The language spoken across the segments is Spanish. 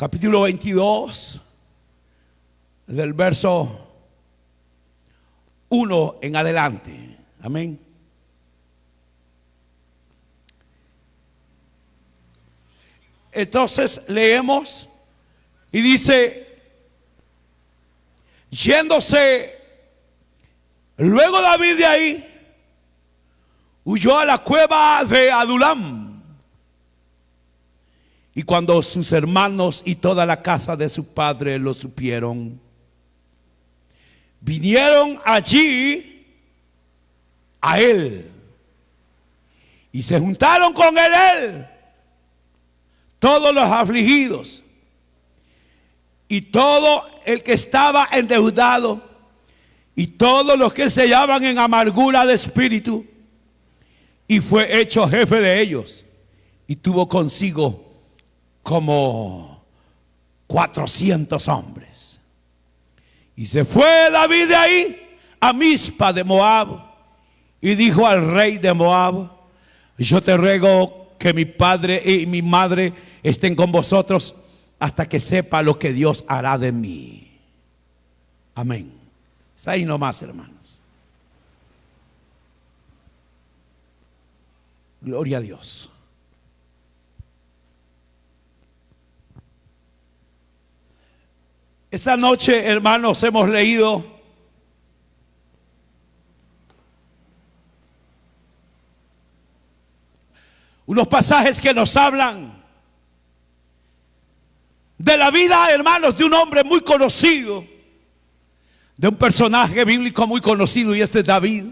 capítulo 22, del verso 1 en adelante. Amén. Entonces leemos y dice: yéndose luego David de ahí, huyó a la cueva de Adulam. Y cuando sus hermanos y toda la casa de su padre lo supieron, vinieron allí a él y se juntaron con él todos los afligidos y todo el que estaba endeudado y todos los que se hallaban en amargura de espíritu, y fue hecho jefe de ellos y tuvo consigo como 400 hombres. Y se fue David de ahí a Mizpa de Moab y dijo al rey de Moab: yo te ruego que mi padre y mi madre estén con vosotros hasta que sepa lo que Dios hará de mí. Amén. Es ahí nomás, hermanos. Gloria a Dios. Esta noche, hermanos, hemos leído unos pasajes que nos hablan de la vida, hermanos, de un hombre muy conocido, de un personaje bíblico muy conocido, y este es David.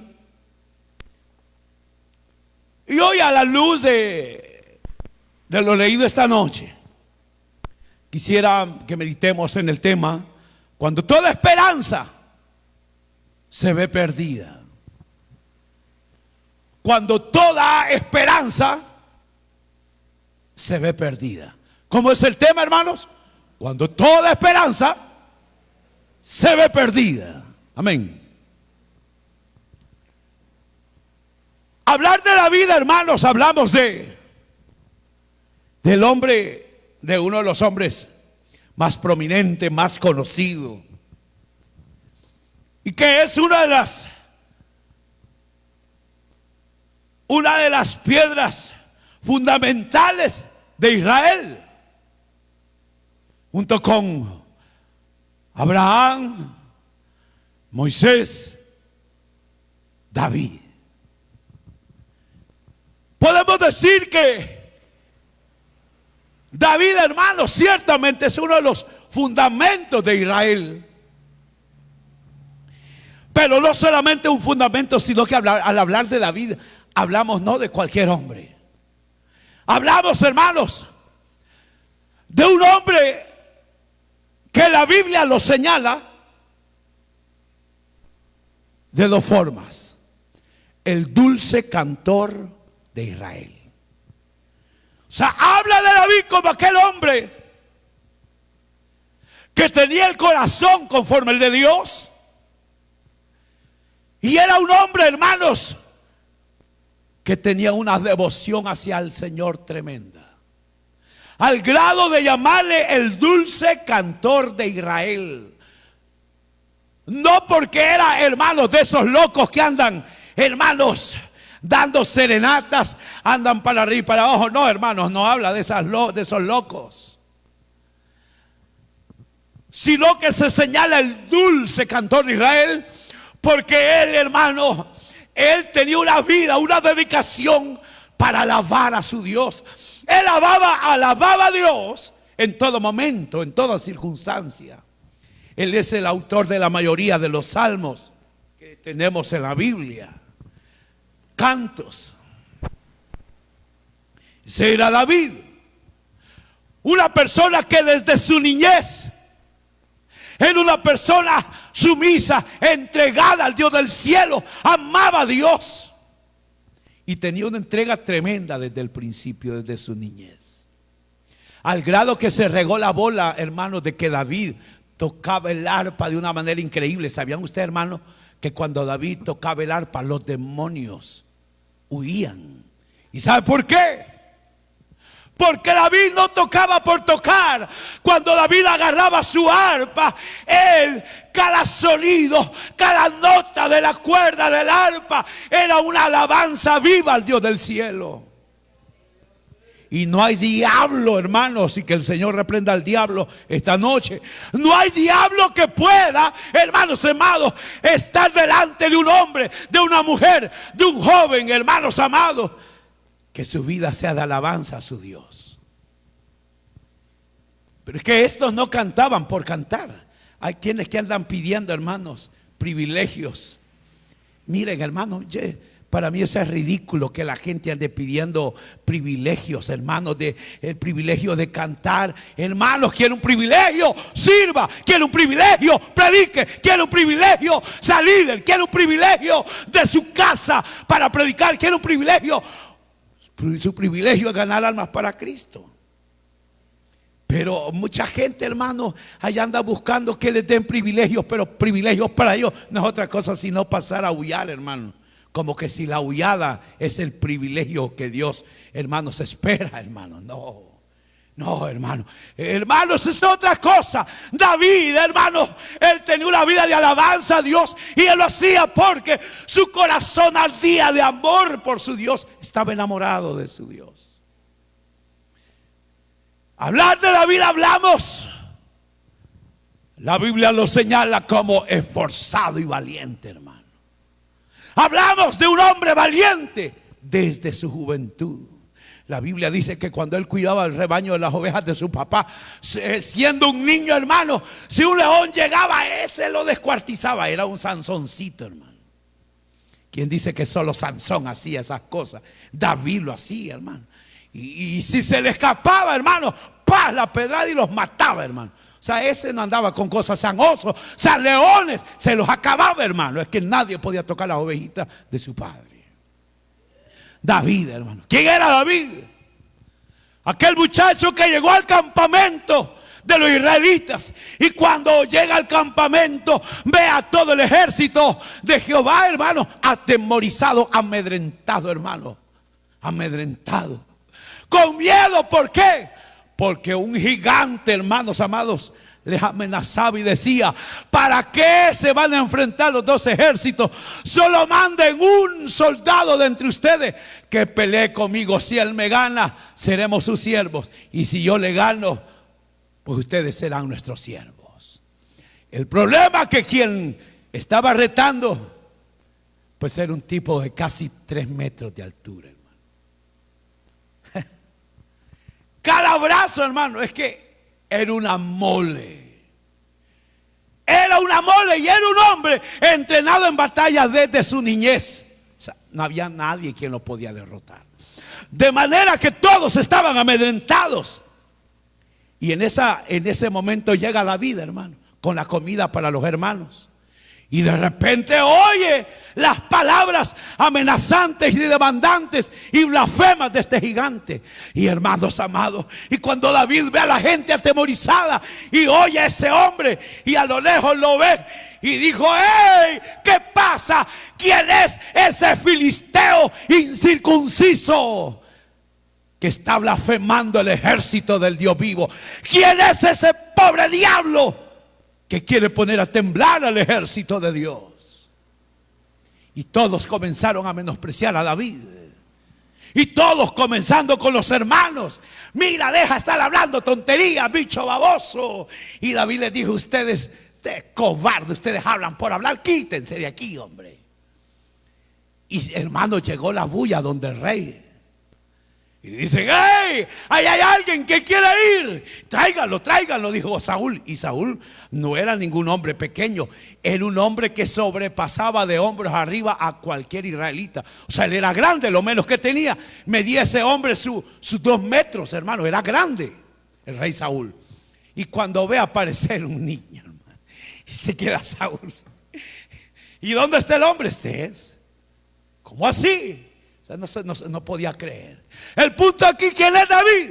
Y hoy, a la luz de lo leído esta noche, quisiera que meditemos en el tema: cuando toda esperanza se ve perdida. Cuando toda esperanza se ve perdida. ¿Cómo es el tema, hermanos? Cuando toda esperanza se ve perdida. Amén. Hablar de la vida, hermanos, hablamos del hombre, de uno de los hombres más prominentes, más conocido, y que es una de las piedras fundamentales de Israel, junto con Abraham, Moisés, David. Podemos decir que David, hermanos, ciertamente es uno de los fundamentos de Israel. Pero no solamente un fundamento, sino que al hablar de David, hablamos no de cualquier hombre. Hablamos, hermanos, de un hombre que la Biblia lo señala de dos formas: el dulce cantor de Israel. O sea, habla de David como aquel hombre que tenía el corazón conforme el de Dios, y era un hombre, hermanos, que tenía una devoción hacia el Señor tremenda, al grado de llamarle el dulce cantor de Israel. No porque era, hermanos, de esos locos que andan, hermanos, dando serenatas, andan para arriba y para abajo. No, hermanos, no habla de esos locos, sino que se señala el dulce cantor de Israel, porque él, hermano, él tenía una vida, una dedicación para alabar a su Dios. Él alababa a Dios en todo momento, en toda circunstancia. Él es el autor de la mayoría de los salmos que tenemos en la Biblia, cantos. Ese era David, una persona que desde su niñez era una persona sumisa, entregada al Dios del cielo, amaba a Dios y tenía una entrega tremenda desde el principio, desde su niñez, al grado que se regó la bola, hermanos, de que David tocaba el arpa de una manera increíble. ¿Sabían ustedes, hermanos, que cuando David tocaba el arpa, los demonios huían? ¿Y sabe por qué? Porque David no tocaba por tocar. Cuando David agarraba su arpa, él, cada sonido, cada nota de la cuerda del arpa era una alabanza viva al Dios del cielo. Y no hay diablo, hermanos, y que el Señor reprenda al diablo esta noche. No hay diablo que pueda, hermanos amados, estar delante de un hombre, de una mujer, de un joven, hermanos amados, que su vida sea de alabanza a su Dios. Pero es que estos no cantaban por cantar. Hay quienes que andan pidiendo, hermanos, privilegios. Miren, hermanos, para mí eso es ridículo, que la gente ande pidiendo privilegios, hermanos, el privilegio de cantar. Hermanos, quiere un privilegio, sirva. Quiere un privilegio, predique. Quiere un privilegio, sea líder. Quiere un privilegio de su casa para predicar. Quiere un privilegio. Su privilegio es ganar almas para Cristo. Pero mucha gente, hermano, allá anda buscando que les den privilegios, pero privilegios para ellos no es otra cosa sino pasar a aullar, hermano. Como que si la aullada es el privilegio que Dios, hermanos, espera, hermano. No, hermano. Hermanos, es otra cosa. David, hermano, él tenía una vida de alabanza a Dios. Y él lo hacía porque su corazón ardía de amor por su Dios. Estaba enamorado de su Dios. Hablar de David, hablamos. La Biblia lo señala como esforzado y valiente, hermano. Hablamos de un hombre valiente desde su juventud. La Biblia dice que cuando él cuidaba el rebaño de las ovejas de su papá, siendo un niño, hermano, si un león llegaba, ese lo descuartizaba. Era un Sansoncito, hermano. ¿Quién dice que solo Sansón hacía esas cosas? David lo hacía, hermano. Y si se le escapaba, hermano, ¡pah!, la pedrada y los mataba, hermano. O sea, ese no andaba con cosas, san osos, san leones, se los acababa, hermano. Es que nadie podía tocar las ovejitas de su padre. David, hermano. ¿Quién era David? Aquel muchacho que llegó al campamento de los israelitas, y cuando llega al campamento ve a todo el ejército de Jehová, hermano, atemorizado, amedrentado, hermano. Amedrentado. Con miedo, ¿por qué? Porque un gigante, hermanos amados, les amenazaba y decía: ¿para qué se van a enfrentar los dos ejércitos? Solo manden un soldado de entre ustedes que pelee conmigo. Si él me gana, seremos sus siervos, y si yo le gano, pues ustedes serán nuestros siervos. El problema es que quien estaba retando, pues era un tipo de casi 3 metros de altura. Cada brazo, hermano, es que era una mole. Era una mole y era un hombre entrenado en batalla desde su niñez. O sea, no había nadie quien lo podía derrotar. De manera que todos estaban amedrentados. Y en ese momento llega David, hermano, con la comida para los hermanos. Y de repente oye las palabras amenazantes y demandantes y blasfemas de este gigante. Y hermanos amados, y cuando David ve a la gente atemorizada y oye a ese hombre y a lo lejos lo ve, y dijo: ¡hey! ¿Qué pasa? ¿Quién es ese filisteo incircunciso que está blasfemando el ejército del Dios vivo? ¿Quién es ese pobre diablo que quiere poner a temblar al ejército de Dios? Y todos comenzaron a menospreciar a David. Y todos comenzando con los hermanos: mira, deja estar hablando tonterías, bicho baboso. Y David les dijo: ustedes cobardes, ustedes hablan por hablar, quítense de aquí, hombre. Y hermano, llegó la bulla donde el rey. Y le dicen: ¡hey! Ahí hay alguien que quiere ir. Tráiganlo, dijo Saúl. Y Saúl no era ningún hombre pequeño. Era un hombre que sobrepasaba de hombros arriba a cualquier israelita. O sea, él era grande, lo menos que tenía. Medía ese hombre sus 2 metros, hermano. Era grande el rey Saúl. Y cuando ve aparecer un niño, hermano, y se queda Saúl: ¿y dónde está el hombre? Este es. ¿Cómo así? No podía creer. El punto aquí, ¿quién es David?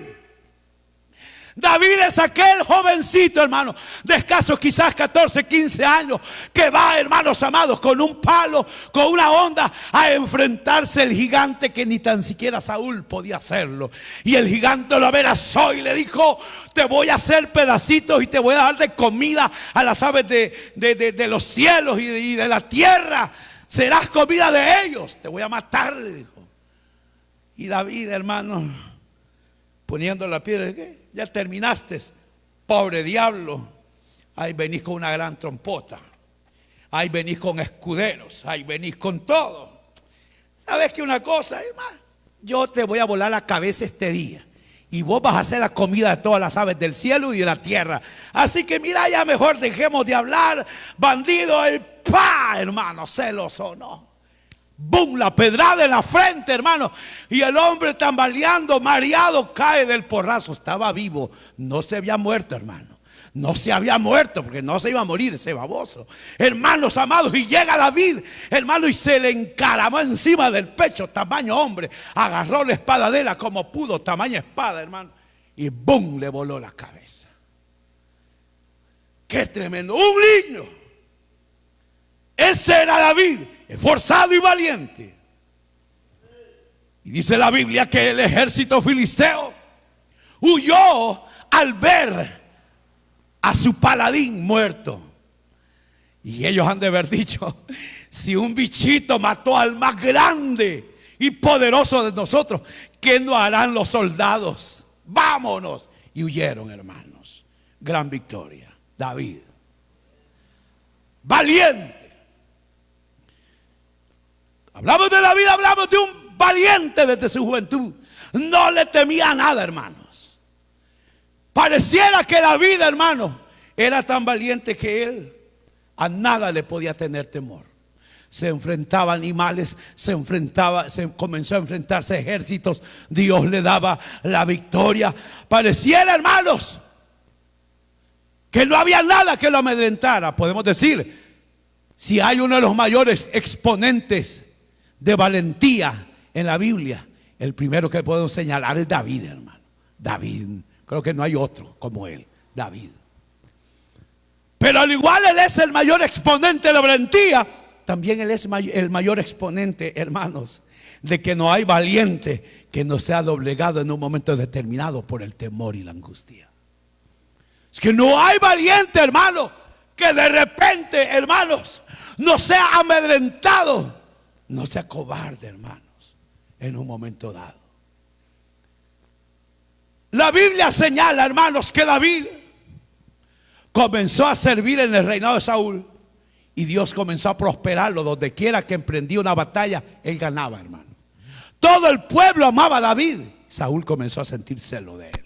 David es aquel jovencito, hermano, de escasos quizás 14, 15 años, que va, hermanos amados, con un palo, con una honda, a enfrentarse al gigante que ni tan siquiera Saúl podía hacerlo. Y el gigante lo amenazó y le dijo: te voy a hacer pedacitos y te voy a dar de comida a las aves de los cielos y de la tierra. Serás comida de ellos, te voy a matar, le dijo. Y David, hermano, poniendo la piedra, ¿qué? Ya terminaste, pobre diablo. Ahí venís con una gran trompota, ahí venís con escuderos, ahí venís con todo. ¿Sabes qué una cosa, hermano? Yo te voy a volar la cabeza este día y vos vas a hacer la comida de todas las aves del cielo y de la tierra. Así que mira, ya mejor dejemos de hablar, bandido. El ¡pa! Hermano, celoso, ¿no? ¡Bum! La pedrada en la frente, hermano. Y el hombre tambaleando, mareado, cae del porrazo. Estaba vivo, no se había muerto, hermano. No se había muerto, porque no se iba a morir ese baboso. Hermanos amados, y llega David, hermano, y se le encaramó encima del pecho, tamaño hombre. Agarró la espada de él como pudo, tamaña espada, hermano. Y ¡bum! Le voló la cabeza. ¡Qué tremendo! Un niño. Ese era David, esforzado y valiente. Y dice la Biblia que el ejército filisteo huyó al ver a su paladín muerto. Y ellos han de haber dicho: si un bichito mató al más grande y poderoso de nosotros, ¿qué no harán los soldados? Vámonos. Y huyeron, hermanos. Gran victoria. David, valiente. Hablamos de David, hablamos de un valiente desde su juventud. No le temía a nada, hermanos. Pareciera que David, hermano, era tan valiente que él a nada le podía tener temor. Se enfrentaba a animales, comenzó a enfrentarse a ejércitos. Dios le daba la victoria. Pareciera, hermanos, que no había nada que lo amedrentara. Podemos decir, si hay uno de los mayores exponentes de valentía en la Biblia, el primero que podemos señalar es David, hermano. David, creo que no hay otro como él, David. Pero al igual él es el mayor exponente de la valentía, también él es el mayor exponente, hermanos, de que no hay valiente que no sea doblegado en un momento determinado por el temor y la angustia. Es que no hay valiente, hermano, que de repente, hermanos, no sea amedrentado, no sea cobarde, hermanos, en un momento dado. La Biblia señala, hermanos, que David comenzó a servir en el reinado de Saúl y Dios comenzó a prosperarlo. Donde quiera que emprendía una batalla, él ganaba, hermano. Todo el pueblo amaba a David. Saúl comenzó a sentir celo de él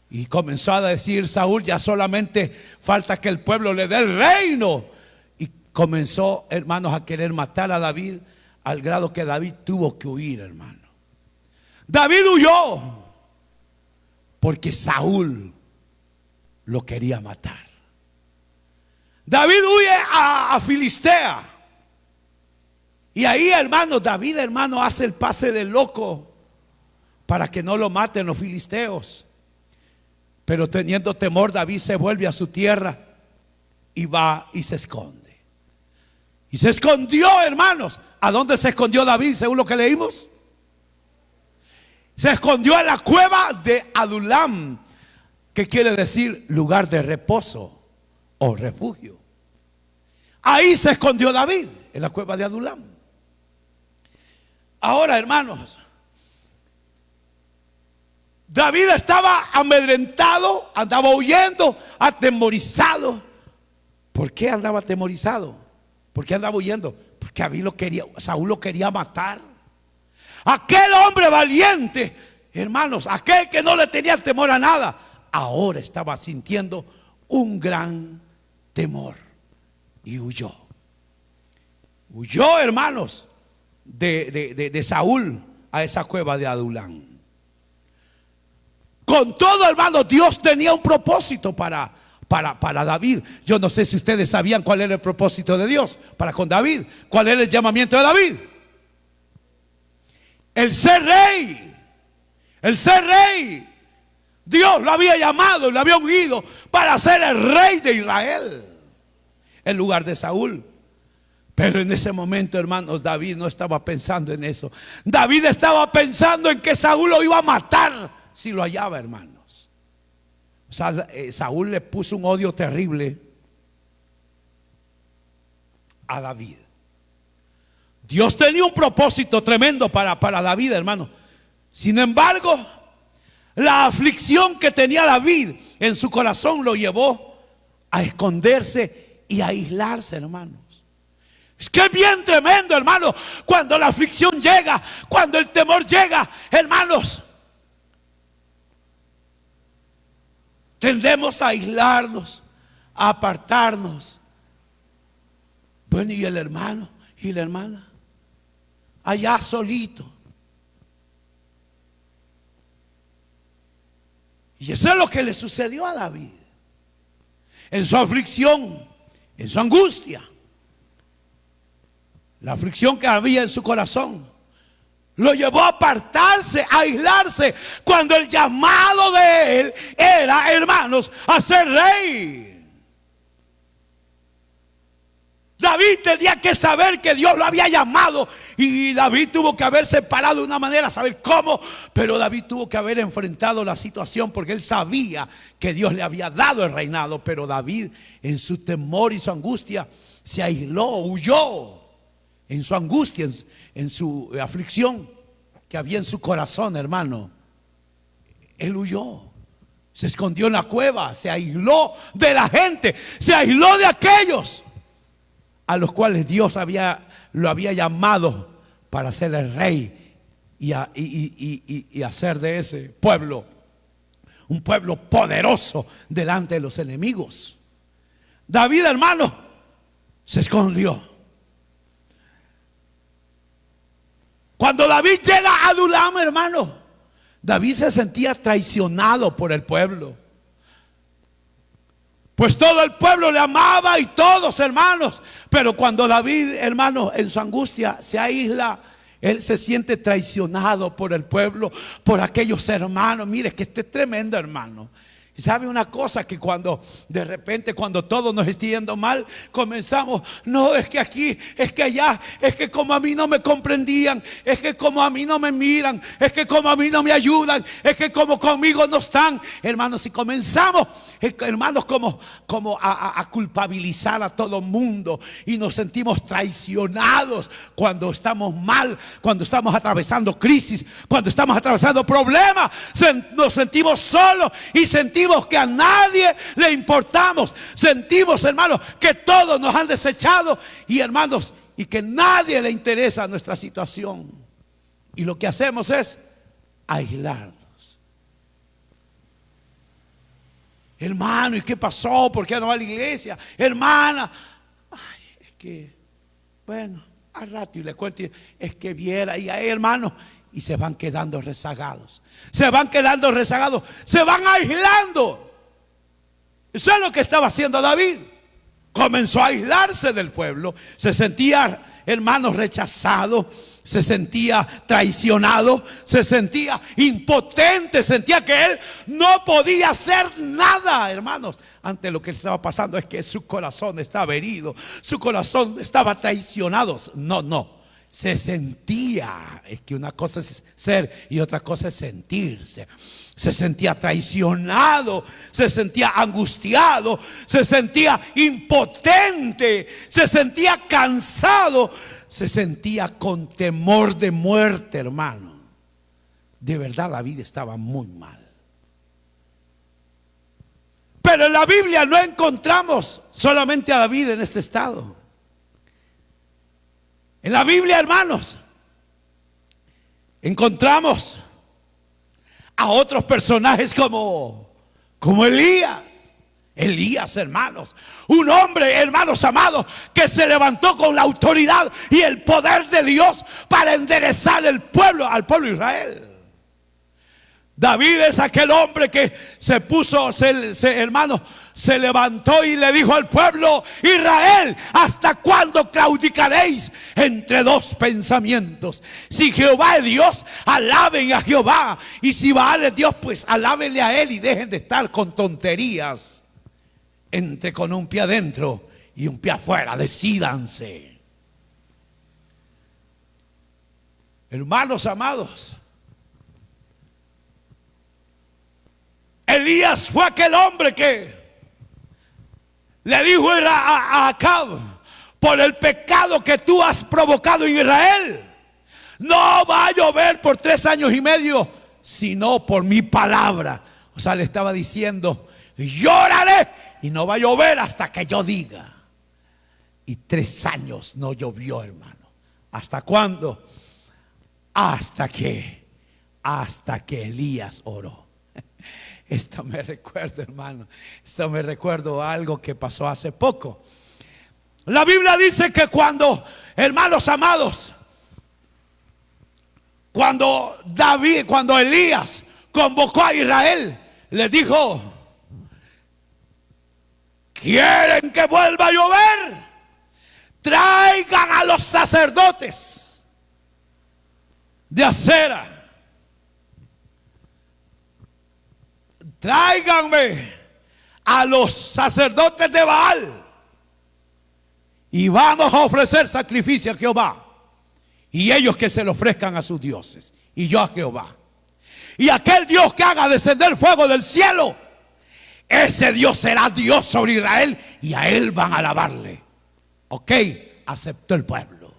y comenzó a decir: Saúl, ya solamente falta que el pueblo le dé el reino. Comenzó, hermanos, a querer matar a David, al grado que David tuvo que huir, hermano. David huyó porque Saúl lo quería matar. David huye a Filistea. Y ahí, hermano, David, hermano, hace el pase de loco para que no lo maten los filisteos. Pero teniendo temor, David se vuelve a su tierra y va y se esconde. Y se escondió, hermanos. ¿A dónde se escondió David según lo que leímos? Se escondió en la cueva de Adulam, que quiere decir lugar de reposo o refugio. Ahí se escondió David, en la cueva de Adulam. Ahora, hermanos, David estaba amedrentado, andaba huyendo, atemorizado. ¿Por qué andaba atemorizado? ¿Por qué andaba huyendo? Porque Saúl lo quería matar. Aquel hombre valiente, hermanos, aquel que no le tenía temor a nada, ahora estaba sintiendo un gran temor y huyó. Huyó, hermanos, de Saúl a esa cueva de Adulam. Con todo, hermanos, Dios tenía un propósito para David. Yo no sé si ustedes sabían cuál era el propósito de Dios para con David. ¿Cuál era el llamamiento de David? El ser rey. El ser rey. Dios lo había llamado y lo había ungido para ser el rey de Israel en lugar de Saúl. Pero en ese momento, hermanos, David no estaba pensando en eso. David estaba pensando en que Saúl lo iba a matar si lo hallaba, hermanos. O sea, Saúl le puso un odio terrible a David. Dios tenía un propósito tremendo para David, hermano. Sin embargo, la aflicción que tenía David en su corazón lo llevó a esconderse y a aislarse, hermanos. Es que es bien tremendo, hermano, cuando la aflicción llega, cuando el temor llega, hermanos, tendemos a aislarnos, a apartarnos. Bueno, y el hermano y la hermana, allá solito. Y eso es lo que le sucedió a David. En su aflicción, en su angustia, la aflicción que había en su corazón lo llevó a apartarse, a aislarse, cuando el llamado de él era, hermanos, a ser rey. David tenía que saber que Dios lo había llamado, y David tuvo que haber separado de una manera, saber cómo, pero David tuvo que haber enfrentado la situación porque él sabía que Dios le había dado el reinado. Pero David, en su temor y su angustia, se aisló, huyó en su angustia, en su aflicción que había en su corazón, hermano. Él huyó, se escondió en la cueva, se aisló de la gente, se aisló de aquellos a los cuales Dios lo había llamado para ser el rey y hacer de ese pueblo un pueblo poderoso delante de los enemigos. David, hermano, se escondió. Cuando David llega a Adulam, hermano, David se sentía traicionado por el pueblo. Pues todo el pueblo le amaba y todos, hermanos. Pero cuando David, hermano, en su angustia se aísla, él se siente traicionado por el pueblo, por aquellos hermanos. Mire que este es tremendo, hermano. Y sabe una cosa, que cuando de repente, cuando todo nos esté yendo mal, comenzamos, no, es que aquí, es que allá, es que como a mí no me comprendían, es que como a mí no me miran, es que como a mí no me ayudan, es que como conmigo no están, hermanos. Y comenzamos, hermanos, como a culpabilizar a todo el mundo, y nos sentimos traicionados cuando estamos mal, cuando estamos atravesando crisis, cuando estamos atravesando problemas. Nos sentimos solos y sentimos que a nadie le importamos. Sentimos, hermanos, que todos nos han desechado, y hermanos, y que nadie le interesa nuestra situación. Y lo que hacemos es aislarnos. Hermano, ¿y qué pasó? ¿Por qué no va a la iglesia? Hermana, ay, es que, bueno, al rato y le cuento, es que viera, y ahí, hermano, y se van quedando rezagados. Se van quedando rezagados. Se van aislando. Eso es lo que estaba haciendo David. Comenzó a aislarse del pueblo. Se sentía, hermanos, rechazado. Se sentía traicionado. Se sentía impotente. Sentía que él no podía hacer nada, hermanos, ante lo que estaba pasando. Es que su corazón estaba herido. Su corazón estaba traicionado. No. Se sentía, es que una cosa es ser y otra cosa es sentirse. Se sentía traicionado, se sentía angustiado, se sentía impotente, se sentía cansado, se sentía con temor de muerte, hermano. De verdad, la vida estaba muy mal. Pero en la Biblia no encontramos solamente a David en este estado. En la Biblia, hermanos, encontramos a otros personajes como Elías. Elías, hermanos, un hombre, hermanos amados, que se levantó con la autoridad y el poder de Dios para enderezar el pueblo, al pueblo de Israel. David es aquel hombre que se puso, hermano, se levantó y le dijo al pueblo: Israel, ¿hasta cuándo claudicaréis entre dos pensamientos? Si Jehová es Dios, alaben a Jehová, y si Baal es Dios, pues alábenle a él, y dejen de estar con tonterías, entre con un pie adentro y un pie afuera. Decídanse. Hermanos amados, Elías fue aquel hombre que le dijo a Acab: por el pecado que tú has provocado en Israel, no va a llover por 3 años y medio, sino por mi palabra. O sea, le estaba diciendo: lloraré y no va a llover hasta que yo diga. Y 3 años no llovió, hermano. ¿Hasta cuándo? Hasta que Elías oró. Esto me recuerda, hermano, esto me recuerda algo que pasó hace poco. La Biblia dice que cuando, hermanos amados, cuando Elías convocó a Israel, les dijo: ¿quieren que vuelva a llover? Traigan a los sacerdotes de Acera. Tráiganme a los sacerdotes de Baal y vamos a ofrecer sacrificio a Jehová. Y ellos que se lo ofrezcan a sus dioses y yo a Jehová. Y aquel Dios que haga descender fuego del cielo, ese Dios será Dios sobre Israel, y a él van a alabarle. Ok, aceptó el pueblo.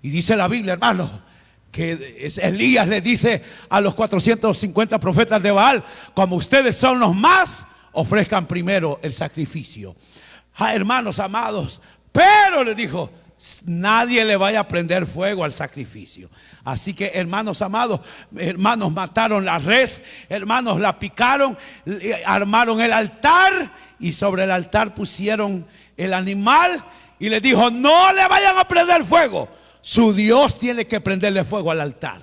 Y dice la Biblia, hermano, que Elías le dice a los 450 profetas de Baal: como ustedes son los más, ofrezcan primero el sacrificio. Hermanos amados, pero le dijo: nadie le vaya a prender fuego al sacrificio. Así que, hermanos amados, hermanos, mataron la res, hermanos, la picaron, armaron el altar y sobre el altar pusieron el animal, y le dijo: no le vayan a prender fuego, su Dios tiene que prenderle fuego al altar.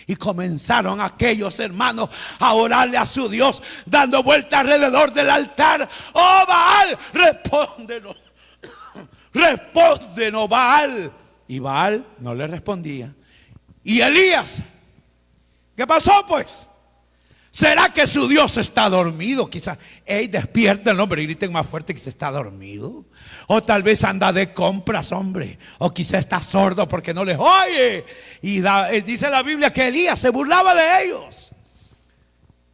Y comenzaron aquellos hermanos a orarle a su Dios, dando vuelta alrededor del altar. Oh Baal, respóndenos, respóndenos Baal. Y Baal no le respondía. Y Elías, ¿qué pasó pues? ¿Será que su Dios está dormido? Quizás, hey, despierten, hombre, y griten más fuerte que se está dormido. O tal vez anda de compras, hombre. O quizás está sordo porque no les oye. Y dice la Biblia que Elías se burlaba de ellos.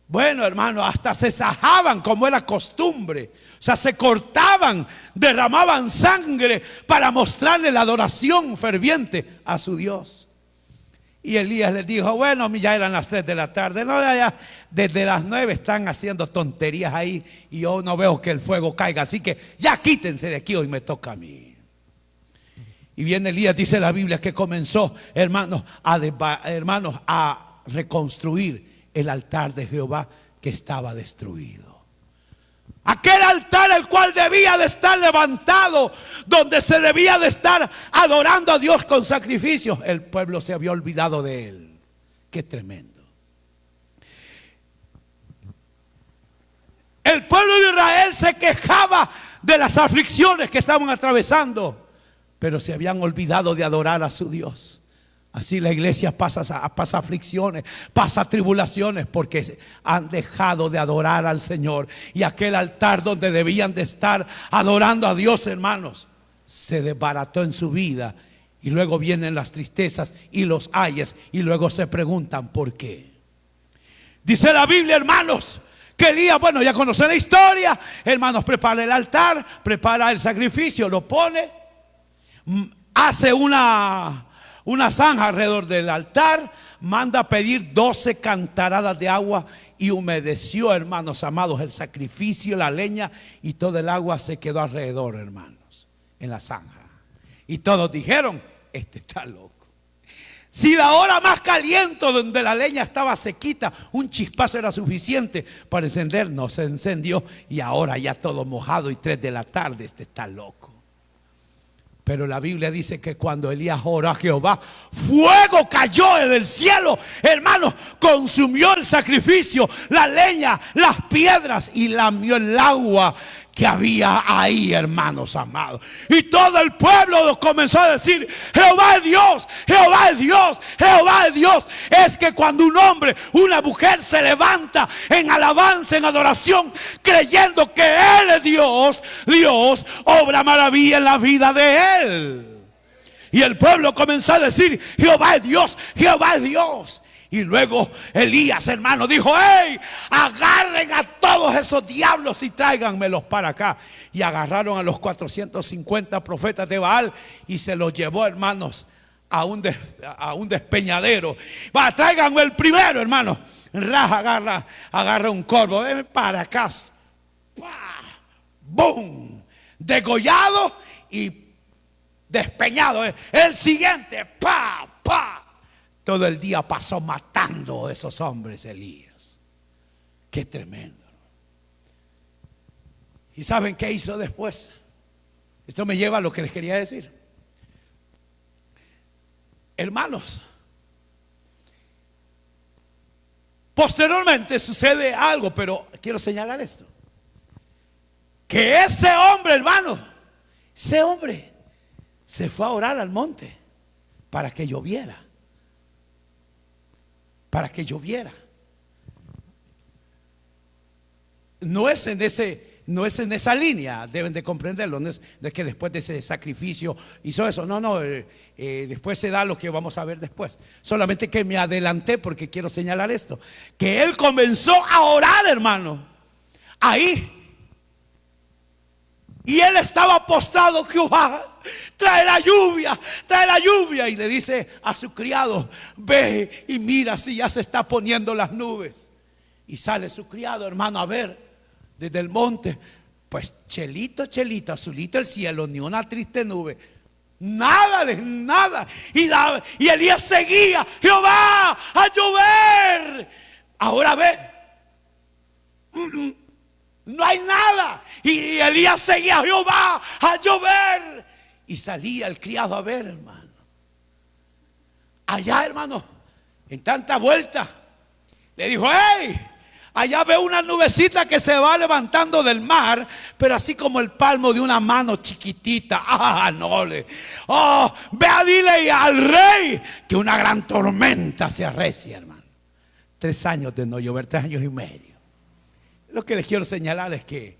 Bueno, hermano, hasta se sajaban como era costumbre. O sea, se cortaban, derramaban sangre para mostrarle la adoración ferviente a su Dios. Y Elías les dijo: bueno, ya eran las 3 de la tarde. No, ya desde las 9 están haciendo tonterías ahí y yo no veo que el fuego caiga. Así que ya quítense de aquí, hoy me toca a mí. Y viene Elías, dice la Biblia, que comenzó, hermanos, a reconstruir el altar de Jehová que estaba destruido. Aquel altar el cual debía de estar levantado, donde se debía de estar adorando a Dios con sacrificios, el pueblo se había olvidado de él. Qué tremendo. El pueblo de Israel se quejaba de las aflicciones que estaban atravesando, pero se habían olvidado de adorar a su Dios. Así la iglesia pasa aflicciones, pasa tribulaciones, porque han dejado de adorar al Señor. Y aquel altar donde debían de estar adorando a Dios, hermanos, se desbarató en su vida. Y luego vienen las tristezas y los ayes, y luego se preguntan por qué. Dice la Biblia, hermanos, que Elías, bueno, ya conocen la historia. Hermanos, prepara el altar, prepara el sacrificio, lo pone, hace una zanja alrededor del altar, manda a pedir 12 cantaradas de agua y humedeció, hermanos amados, el sacrificio, la leña, y todo el agua se quedó alrededor, hermanos, en la zanja. Y todos dijeron: este está loco. Si la hora más caliente, donde la leña estaba sequita, un chispazo era suficiente para encender, no se encendió, y ahora ya todo mojado y 3 de la tarde, este está loco. Pero la Biblia dice que cuando Elías oró a Jehová, fuego cayó del cielo, hermanos, consumió el sacrificio, la leña, las piedras y lamió el agua que había ahí, hermanos amados. Y todo el pueblo comenzó a decir: Jehová es Dios, Jehová es Dios, Jehová es Dios. Es que cuando un hombre, una mujer se levanta en alabanza, en adoración, creyendo que Él es Dios, Dios obra maravilla en la vida de Él. Y el pueblo comenzó a decir: Jehová es Dios, Jehová es Dios. Y luego Elías, hermano, dijo: ¡hey! Agarren a todos esos diablos y tráiganmelos para acá. Y agarraron a los 450 profetas de Baal y se los llevó, hermanos, a un despeñadero. Va, tráiganme el primero, hermano. Raja, agarra un corvo, ven para acá. ¡Pah! ¡Bum! Degollado y despeñado. El siguiente, ¡pa! ¡Pa! Todo el día pasó matando a esos hombres, Elías. Qué tremendo. ¿Y saben qué hizo después? Esto me lleva a lo que les quería decir. Hermanos, posteriormente sucede algo, pero quiero señalar esto. Que ese hombre, hermano, ese hombre se fue a orar al monte para que lloviera. Para que lloviera. No es en esa línea, deben de comprenderlo. No es que después de ese sacrificio hizo eso. No, después se da lo que vamos a ver después. Solamente que me adelanté porque quiero señalar esto. Que él comenzó a orar, hermano, ahí. Y él estaba postrado: Jehová, trae la lluvia, trae la lluvia. Y le dice a su criado: ve y mira si ya se está poniendo las nubes. Y sale su criado, hermano, a ver desde el monte. Pues chelito, azulito el cielo, ni una triste nube. Nada. Y Elías seguía: Jehová, a llover. Ahora ve. No hay nada. Y Elías seguía: Jehová, a llover. Y salía el criado a ver, hermano. Allá, hermano, en tanta vuelta, le dijo: hey, allá veo una nubecita que se va levantando del mar, pero así como el palmo de una mano chiquitita. Ve a dile al rey que una gran tormenta se arrecia, hermano. 3 años de no llover, 3 años y medio. Lo que les quiero señalar es que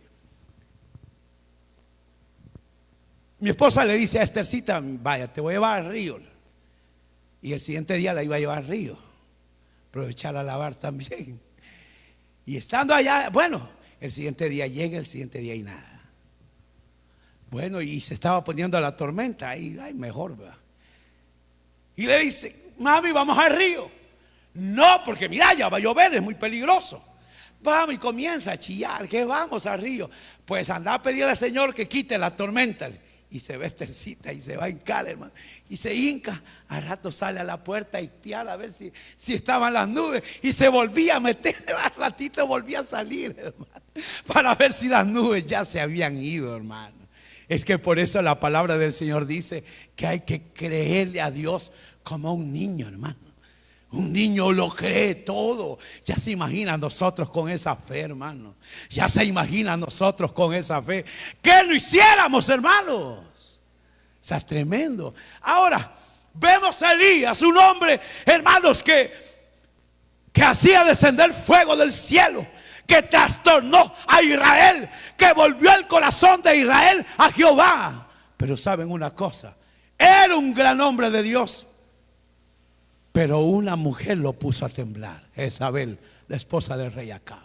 mi esposa le dice a Esthercita: vaya, te voy a llevar al río. Y el siguiente día la iba a llevar al río, aprovechar a lavar también. Y estando allá, bueno, el siguiente día llega, el siguiente día y nada. Bueno, y se estaba poniendo la tormenta, ay, mejor, ¿verdad? Y le dice: mami, vamos al río. No, porque mira, ya va a llover, es muy peligroso. Vamos, y comienza a chillar: que vamos al río. Pues anda a pedirle al Señor que quite la tormenta. Y se ve Esthercita y se va a hincar, hermano. Y se hinca, al rato sale a la puerta a espiar a ver si estaban las nubes. Y se volvía a meter, al ratito volvía a salir, hermano, para ver si las nubes ya se habían ido, hermano. Es que por eso la palabra del Señor dice que hay que creerle a Dios como a un niño, hermano. Un niño lo cree todo. Ya se imagina nosotros con esa fe, hermano. Ya se imagina nosotros con esa fe que lo hiciéramos, hermanos. O sea, es tremendo. Ahora, vemos a Elías, un hombre, hermanos, que hacía descender fuego del cielo, que trastornó a Israel, que volvió el corazón de Israel a Jehová. Pero saben una cosa, era un gran hombre de Dios. Pero una mujer lo puso a temblar, Jezabel, la esposa del rey Acab.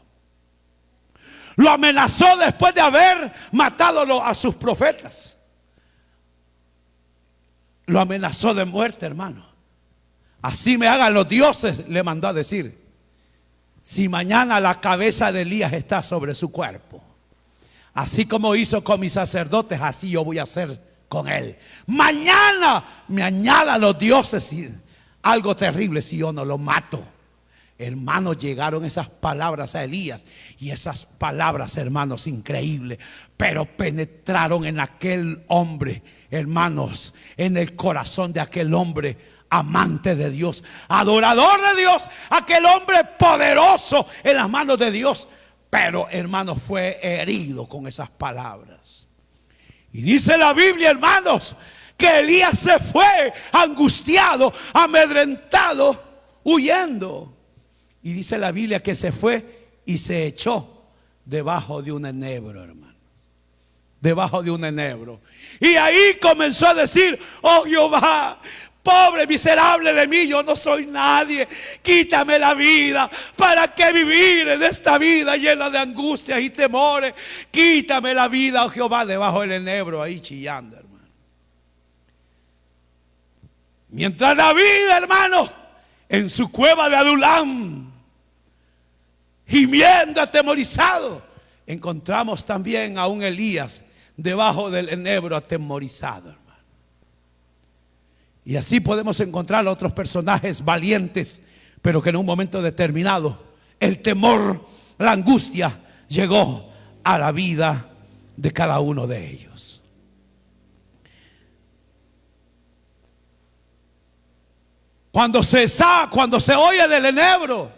Lo amenazó después de haber matado a sus profetas. Lo amenazó de muerte, hermano. Así me hagan los dioses, le mandó a decir. Si mañana la cabeza de Elías está sobre su cuerpo, así como hizo con mis sacerdotes, así yo voy a hacer con él. Mañana me añadan los dioses y algo terrible si yo no lo mato. Hermanos, llegaron esas palabras a Elías. Y esas palabras, hermanos, increíbles, pero penetraron en aquel hombre, hermanos, en el corazón de aquel hombre amante de Dios, adorador de Dios, aquel hombre poderoso en las manos de Dios. Pero, hermanos, fue herido con esas palabras. Y dice la Biblia, hermanos, que Elías se fue angustiado, amedrentado, huyendo. Y dice la Biblia que se fue y se echó debajo de un enebro, hermanos. Debajo de un enebro. Y ahí comenzó a decir: oh Jehová, pobre miserable de mí, yo no soy nadie. Quítame la vida. ¿Para qué vivir en esta vida llena de angustias y temores? Quítame la vida, oh Jehová, debajo del enebro, ahí chillando, hermano. Mientras David, hermano, en su cueva de Adulam, gimiendo atemorizado, encontramos también a un Elías debajo del enebro atemorizado, hermano. Y así podemos encontrar a otros personajes valientes, pero que en un momento determinado el temor, la angustia llegó a la vida de cada uno de ellos. Cuando se oye del enebro,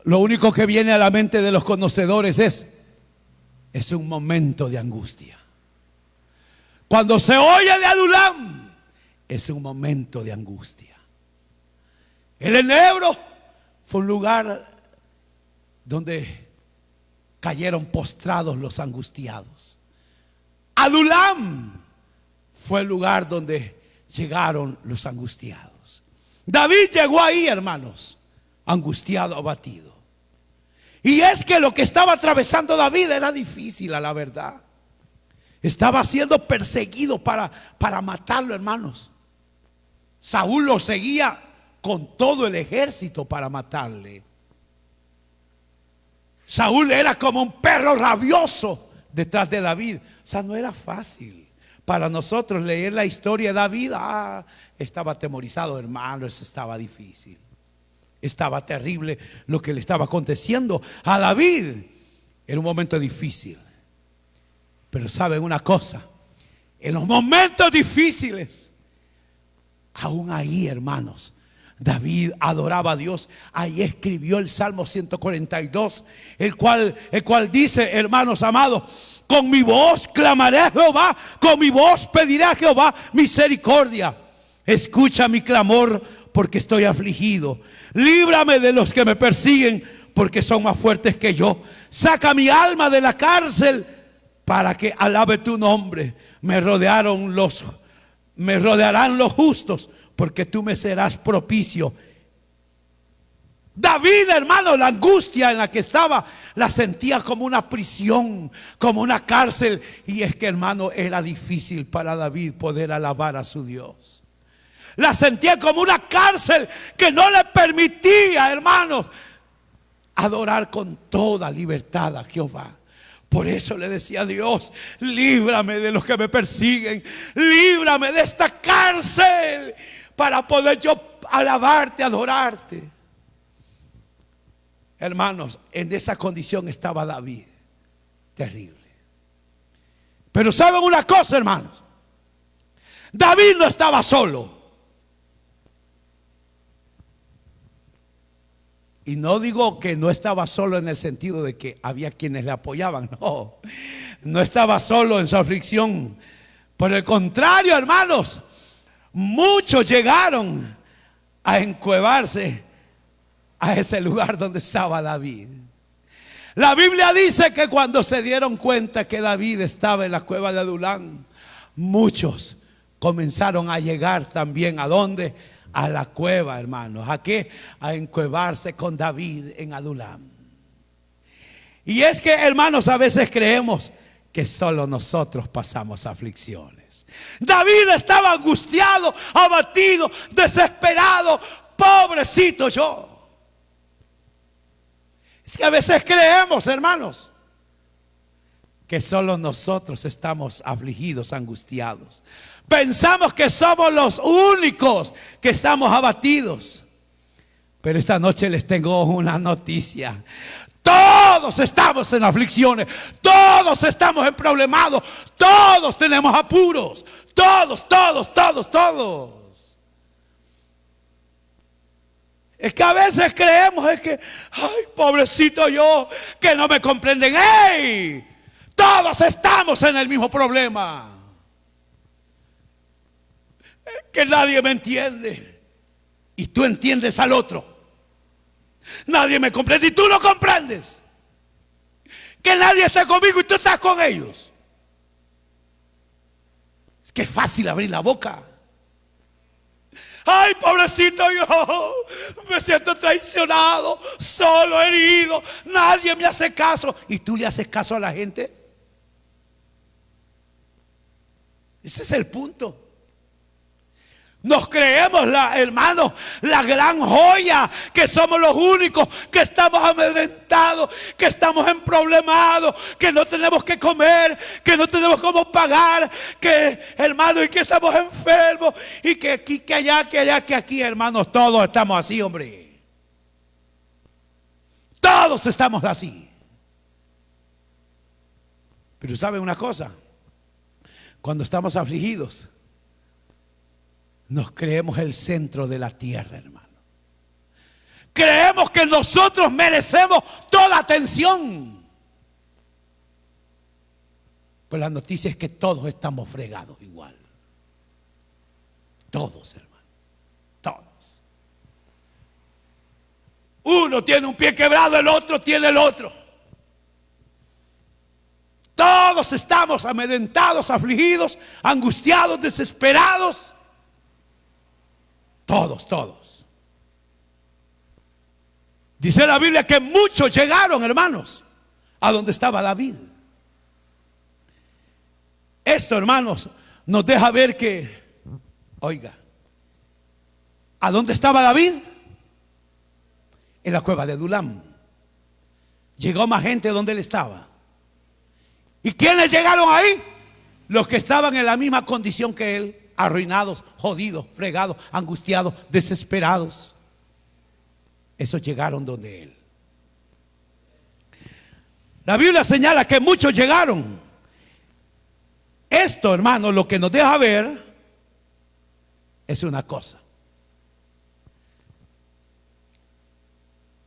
lo único que viene a la mente de los conocedores es un momento de angustia. Cuando se oye de Adulam, es un momento de angustia. El enebro fue un lugar donde cayeron postrados los angustiados. Adulam fue el lugar donde llegaron los angustiados. David llegó ahí, hermanos, angustiado, abatido. Y es que lo que estaba atravesando David era difícil, a la verdad. Estaba siendo perseguido para matarlo, hermanos. Saúl lo seguía con todo el ejército para matarle. Saúl era como un perro rabioso detrás de David. O sea, no era fácil para nosotros leer la historia de David. Estaba atemorizado, hermano, eso estaba difícil. Estaba terrible lo que le estaba aconteciendo a David. Era un momento difícil. Pero saben una cosa, en los momentos difíciles, aún ahí, hermanos, David adoraba a Dios. Ahí escribió el Salmo 142, el cual dice: hermanos amados, con mi voz clamaré a Jehová, con mi voz pediré a Jehová misericordia. Escucha mi clamor, porque estoy afligido. Líbrame de los que me persiguen, porque son más fuertes que yo. Saca mi alma de la cárcel, para que alabe tu nombre. Me rodearán los justos, porque tú me serás propicio. David, hermano, la angustia en la que estaba la sentía como una prisión, como una cárcel. Y es que, hermano, era difícil para David poder alabar a su Dios. La sentía como una cárcel que no le permitía, hermanos, adorar con toda libertad a Jehová. Por eso le decía a Dios: líbrame de los que me persiguen, líbrame de esta cárcel, para poder yo alabarte, adorarte. Hermanos, en esa condición estaba David, terrible. Pero ¿saben una cosa, hermanos? David no estaba solo. Y no digo que no estaba solo en el sentido de que había quienes le apoyaban. No estaba solo en su aflicción. Por el contrario, hermanos, muchos llegaron a encuevarse a ese lugar donde estaba David. La Biblia dice que cuando se dieron cuenta que David estaba en la cueva de Adulam, muchos comenzaron a llegar también. ¿A dónde? A la cueva, hermanos. ¿A qué? A encuevarse con David en Adulam. Y es que, hermanos, a veces creemos que solo nosotros pasamos aflicciones. David estaba angustiado, abatido, desesperado. Pobrecito yo. Es que a veces creemos, hermanos, que solo nosotros estamos afligidos, angustiados. Pensamos que somos los únicos que estamos abatidos. Pero esta noche les tengo una noticia. Todos estamos en aflicciones, todos estamos en problemados, todos tenemos apuros, todos. Es que a veces creemos ay, pobrecito yo, que no me comprenden. ¡Ey! Todos estamos en el mismo problema. Es que nadie me entiende y tú entiendes al otro. Nadie me comprende y tú no comprendes. Que nadie está conmigo y tú estás con ellos. Es que es fácil abrir la boca. Ay, pobrecito yo, me siento traicionado, solo, herido, nadie me hace caso. ¿Y tú le haces caso a la gente? Ese es el punto. Nos creemos, hermanos, la gran joya, que somos los únicos que estamos amedrentados, que estamos emproblemados, que no tenemos que comer, que no tenemos cómo pagar, que, hermanos, y que estamos enfermos, y que aquí, que allá, que aquí, hermanos, todos estamos así, hombre. Todos estamos así. Pero ¿saben una cosa? Cuando estamos afligidos, nos creemos el centro de la tierra, hermano. Creemos que nosotros merecemos toda atención. Pues la noticia es que todos estamos fregados igual. Todos, hermano. Todos. Uno tiene un pie quebrado, el otro tiene el otro. Todos estamos amedrentados, afligidos, angustiados, desesperados. Todos. Dice la Biblia que muchos llegaron, hermanos, a donde estaba David. Esto, hermanos, nos deja ver que, oiga, ¿a dónde estaba David? En la cueva de Adulam. Llegó más gente donde él estaba. ¿Y quiénes llegaron ahí? Los que estaban en la misma condición que él. Arruinados, jodidos, fregados, angustiados, desesperados. Esos llegaron donde él. La Biblia señala que muchos llegaron. Esto, hermano, lo que nos deja ver es una cosa: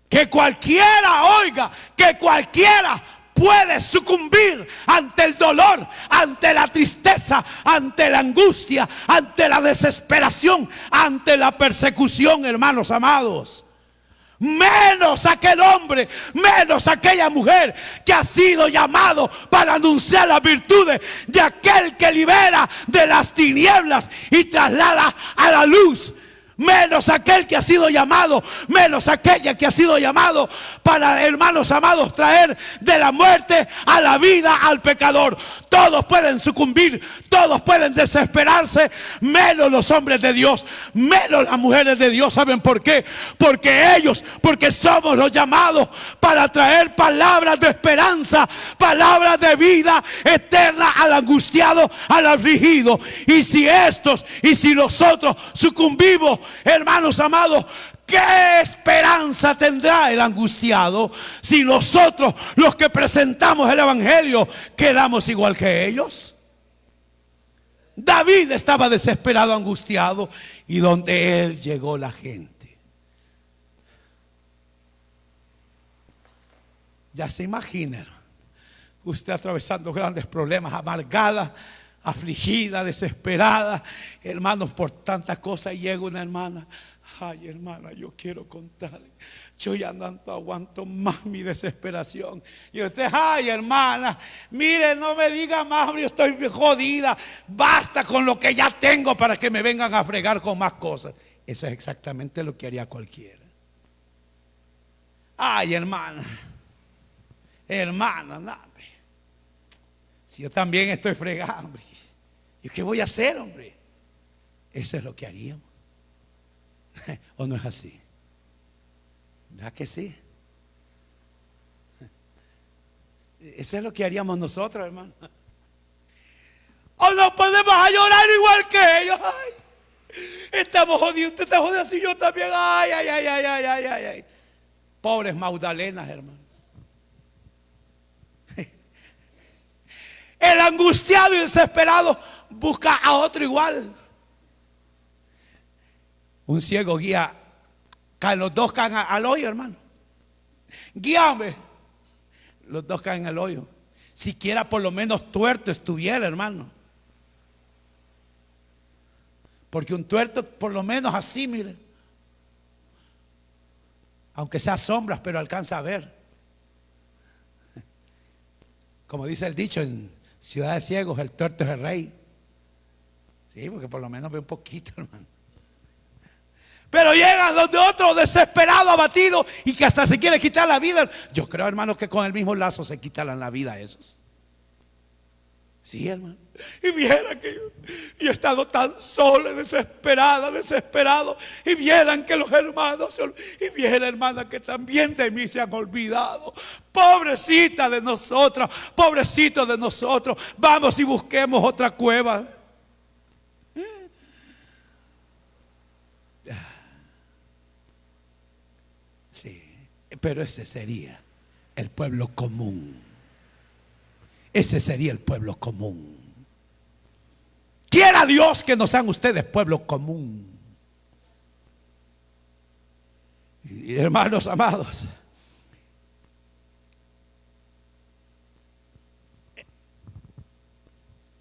que cualquiera, oiga, que cualquiera puede sucumbir ante el dolor, ante la tristeza, ante la angustia, ante la desesperación, ante la persecución, hermanos amados. Menos aquel hombre, menos aquella mujer que ha sido llamado para anunciar las virtudes de aquel que libera de las tinieblas y traslada a la luz. Menos aquel que ha sido llamado, menos aquella que ha sido llamado para, hermanos amados, traer de la muerte a la vida al pecador. Todos pueden sucumbir, todos pueden desesperarse, menos los hombres de Dios, menos las mujeres de Dios. ¿Saben por qué? Porque somos los llamados para traer palabras de esperanza, palabras de vida eterna al angustiado, al afligido. Y si nosotros sucumbimos, hermanos amados, ¿qué esperanza tendrá el angustiado si nosotros, los que presentamos el evangelio, quedamos igual que ellos? David estaba desesperado, angustiado, y donde él llegó la gente. Ya se imagina usted atravesando grandes problemas, amargada, afligida, desesperada, hermanos, por tantas cosas, y llega una hermana: ay, hermana, yo quiero contarle, yo ya no aguanto más mi desesperación. Y usted: ay, hermana, mire, no me diga más, yo estoy jodida, basta con lo que ya tengo para que me vengan a fregar con más cosas. Eso es exactamente lo que haría cualquiera. Ay, hermana, no, si yo también estoy fregado, hombre, ¿y qué voy a hacer, hombre? Eso es lo que haríamos. ¿O no es así? ¿Verdad que sí? Eso es lo que haríamos nosotros, hermano. ¿O no podemos a llorar igual que ellos? Ay, estamos jodidos, usted está jodido así, yo también. Ay. Pobres Magdalenas, hermano. el angustiado y desesperado busca a otro igual. Un ciego guía, los dos caen al hoyo, hermano. Guíame. Los dos caen al hoyo. Siquiera por lo menos tuerto estuviera, hermano. Porque un tuerto por lo menos así, mire, aunque sea sombras, pero alcanza a ver. Como dice el dicho, en ciudad de ciegos el tuerto es el rey. Sí, porque por lo menos ve un poquito, hermano. Pero llegan los de otro desesperado, abatido, y que hasta se quiere quitar la vida. Yo creo, hermanos, que con el mismo lazo se quitan la vida a esos. Sí, hermano. Y vieran que yo he estado tan solo, desesperado. Y vieran que los hermanos, y vieran, hermana, que también de mí se han olvidado. Pobrecita de nosotros, pobrecito de nosotros. Vamos y busquemos otra cueva. Sí, pero ese sería el pueblo común. Ese sería el pueblo común. Quiera Dios que no sean ustedes pueblo común. Y hermanos amados,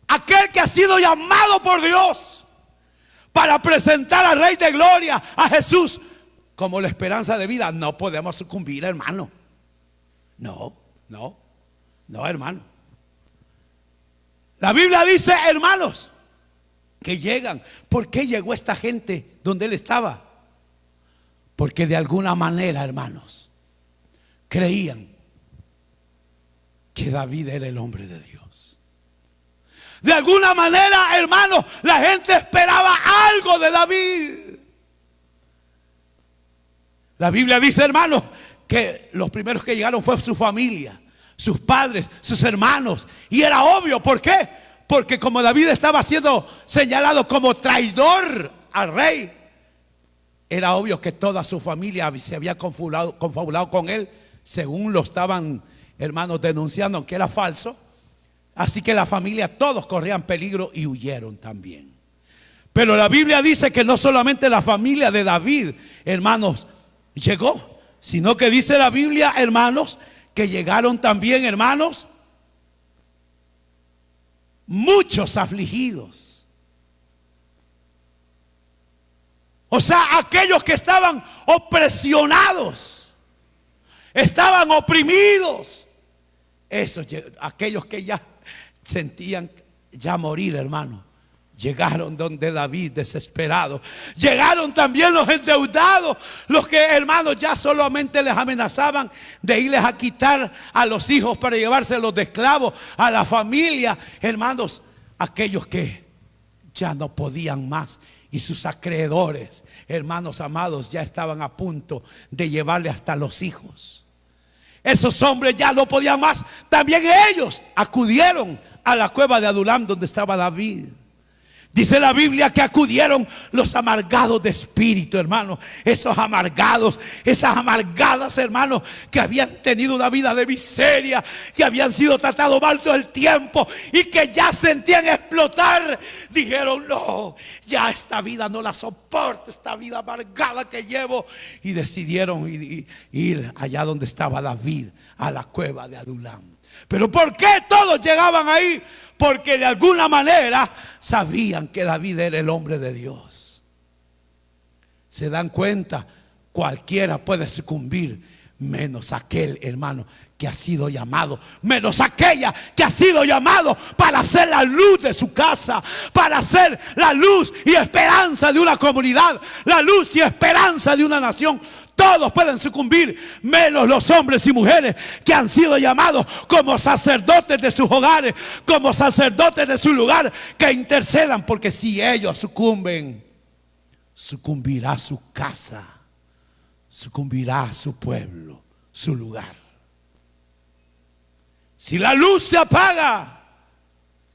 aquel que ha sido llamado por Dios para presentar al Rey de Gloria, a Jesús, como la esperanza de vida, no podemos sucumbir, hermano. No, hermano. La Biblia dice, hermanos, que llegan. ¿Por qué llegó esta gente donde él estaba? Porque de alguna manera, hermanos, creían que David era el hombre de Dios. De alguna manera, hermanos, la gente esperaba algo de David. La Biblia dice, hermanos, que los primeros que llegaron fue su familia, sus padres, sus hermanos. Y era obvio, ¿por qué? Porque como David estaba siendo señalado como traidor al rey, era obvio que toda su familia se había confabulado con él, según lo estaban, hermanos, denunciando, aunque era falso. Así que la familia, todos corrían peligro y huyeron también. Pero la Biblia dice que no solamente la familia de David, hermanos, llegó, sino que dice la Biblia, hermanos, que llegaron también, hermanos, muchos afligidos. O sea, aquellos que estaban opresionados, estaban oprimidos. Esos, aquellos que ya sentían ya morir, hermano, llegaron donde David desesperado. Llegaron también los endeudados, los que, hermanos, ya solamente les amenazaban de irles a quitar a los hijos para llevárselos de esclavos, a la familia, hermanos, aquellos que ya no podían más. Y sus acreedores, hermanos amados, ya estaban a punto de llevarle hasta los hijos. Esos hombres ya no podían más. También ellos acudieron a la cueva de Adulam donde estaba David. Dice la Biblia que acudieron los amargados de espíritu, hermano. Esos amargados, esas amargadas, hermanos, que habían tenido una vida de miseria, que habían sido tratados mal todo el tiempo y que ya sentían explotar. Dijeron, no, ya esta vida no la soporto, esta vida amargada que llevo. Y decidieron ir allá donde estaba David, a la cueva de Adulam. Pero ¿por qué todos llegaban ahí? Porque de alguna manera sabían que David era el hombre de Dios. Se dan cuenta, cualquiera puede sucumbir, menos aquel, hermano, que ha sido llamado, menos aquella que ha sido llamado para ser la luz de su casa, para ser la luz y esperanza de una comunidad, la luz y esperanza de una nación. Todos pueden sucumbir, menos los hombres y mujeres que han sido llamados como sacerdotes de sus hogares, como sacerdotes de su lugar, que intercedan, porque si ellos sucumben, sucumbirá su casa, sucumbirá su pueblo, su lugar. Si la luz se apaga,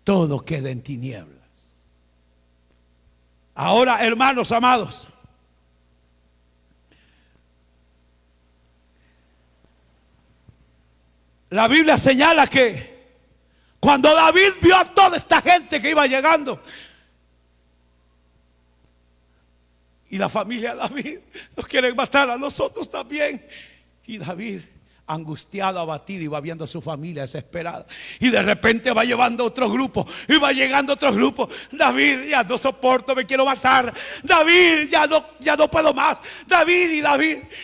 todo queda en tinieblas. Ahora, hermanos amados, la Biblia señala que Cuando David vio a toda esta gente que iba llegando, y la familia de David nos quieren matar a nosotros también. Y David, angustiado, abatido, iba viendo a su familia desesperada. Y de repente va llevando otro grupo. Y va llegando otro grupo. David, ya no soporto, me quiero matar. David, ya no puedo más. David.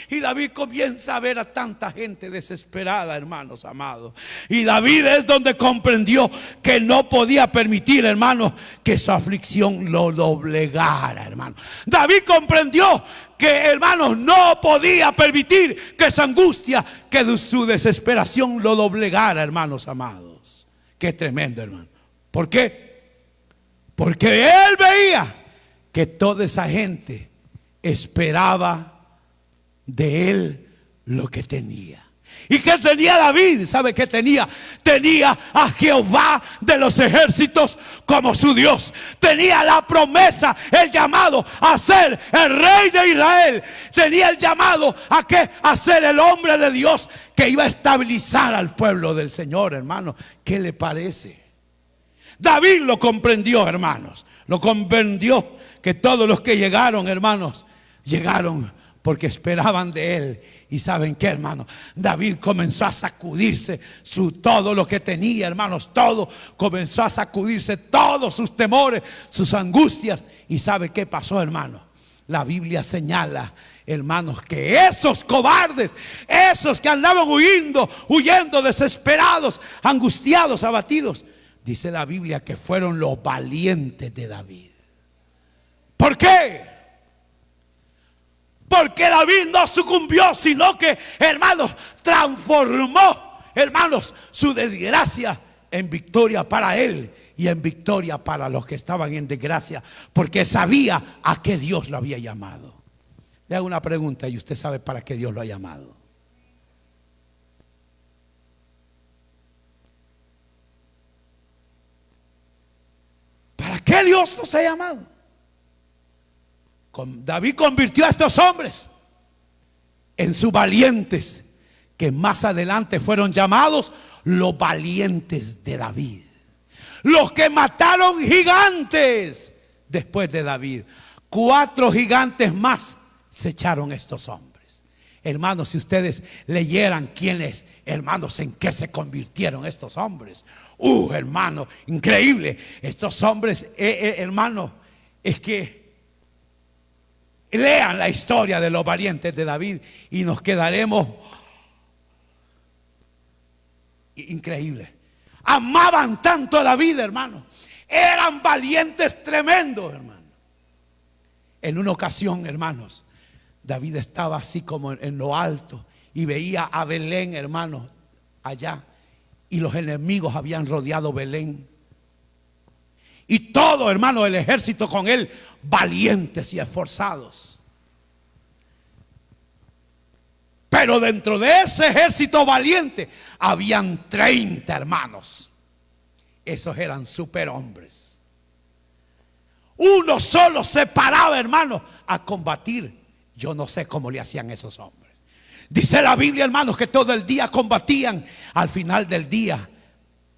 Y David comienza a ver a tanta gente desesperada, hermanos amados. Y David es donde comprendió que no podía permitir, hermanos, que su aflicción lo doblegara, hermanos. David comprendió que, hermanos, no podía permitir que esa angustia, que su desesperación lo doblegara, hermanos amados. Qué tremendo, hermano. ¿Por qué? Porque él veía que toda esa gente esperaba de él lo que tenía. ¿Y qué tenía David? ¿Sabe qué tenía? Tenía a Jehová de los ejércitos como su Dios. Tenía la promesa, el llamado a ser el rey de Israel. Tenía el llamado a ¿qué? A ser el hombre de Dios que iba a estabilizar al pueblo del Señor, hermano. ¿Qué le parece? David lo comprendió, hermanos. Lo comprendió que todos los que llegaron, hermanos, llegaron porque esperaban de él. Y ¿saben qué, hermano? David comenzó a sacudirse todo lo que tenía, hermanos. Todo comenzó a sacudirse, todos sus temores, sus angustias. ¿Y sabe qué pasó, hermano? La Biblia señala, hermanos, que esos cobardes, esos que andaban huyendo desesperados, angustiados, abatidos, dice la Biblia que fueron los valientes de David. ¿Por qué? Porque David no sucumbió, sino que, hermanos, transformó, hermanos, su desgracia en victoria para él y en victoria para los que estaban en desgracia, porque sabía a qué Dios lo había llamado. Le hago una pregunta y usted sabe para qué Dios lo ha llamado. ¿Para qué Dios nos ha llamado? David convirtió a estos hombres en sus valientes, que más adelante fueron llamados los valientes de David. Los que mataron gigantes después de David. 4 gigantes más se echaron estos hombres. Hermanos, si ustedes leyeran quiénes, hermanos, en qué se convirtieron estos hombres. Hermano, increíble. Estos hombres, hermano, es que lean la historia de los valientes de David y nos quedaremos increíbles. Amaban tanto a David, hermano. Eran valientes tremendos, hermano. En una ocasión, hermanos, David estaba así como en lo alto y veía a Belén, hermanos, allá. Y los enemigos habían rodeado Belén. Y todo, hermano, el ejército con él, valientes y esforzados. Pero dentro de ese ejército valiente habían 30 hermanos. Esos eran superhombres. Uno solo se paraba, hermano, a combatir. Yo no sé cómo le hacían esos hombres. Dice la Biblia, hermanos, que todo el día combatían. Al final del día,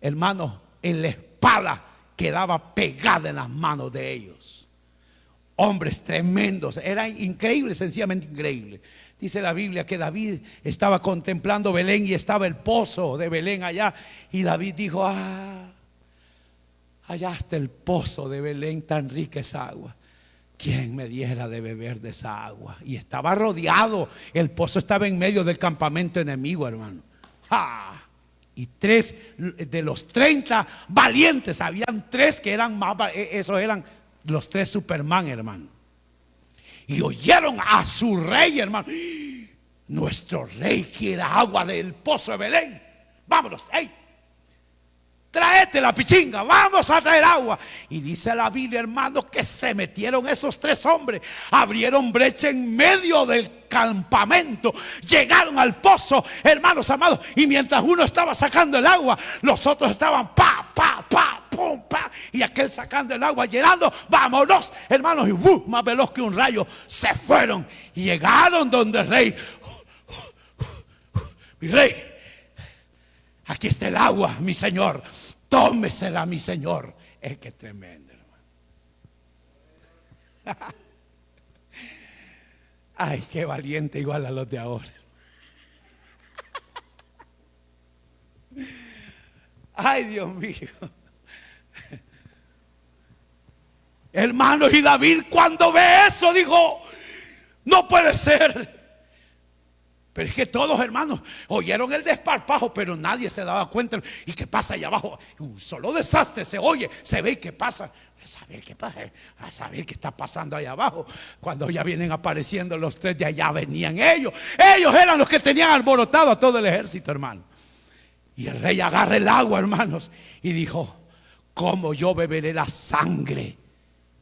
hermanos, en la espada quedaba pegada en las manos de ellos. Hombres tremendos, era increíble, sencillamente increíble. Dice la Biblia que David estaba contemplando Belén y estaba el pozo de Belén allá. Y David dijo: allá está el pozo de Belén, tan rica esa agua. ¿Quién me diera de beber de esa agua? Y estaba rodeado, el pozo estaba en medio del campamento enemigo, hermano. Y 3 de los 30 valientes, habían 3 que eran más, esos eran los 3 Superman, hermano. Y oyeron a su rey, hermano: nuestro rey quiere agua del pozo de Belén. Vámonos, tráete la pichinga, vamos a traer agua. Y dice la Biblia, hermanos, que se metieron esos 3 hombres, abrieron brecha en medio del campamento, llegaron al pozo, hermanos amados, y mientras uno estaba sacando el agua, los otros estaban pum, y aquel sacando el agua, llenando, vámonos, hermanos, y más veloz que un rayo se fueron y llegaron donde el rey. Mi rey, aquí está el agua, mi señor. tómesela, mi Señor. Es que tremendo, hermano. Ay, qué valiente igual a los de ahora. Ay, Dios mío. Hermanos, y David cuando ve eso dijo, no puede ser. Pero es que todos, hermanos, oyeron el desparpajo, pero nadie se daba cuenta. ¿Y qué pasa allá abajo? Un solo desastre se oye, se ve. ¿Y qué pasa? A saber qué pasa, a saber qué está pasando allá abajo. Cuando ya vienen apareciendo los tres de allá, venían ellos. Ellos eran los que tenían alborotado a todo el ejército, hermano. Y el rey agarra el agua, hermanos, y dijo, ¿cómo yo beberé la sangre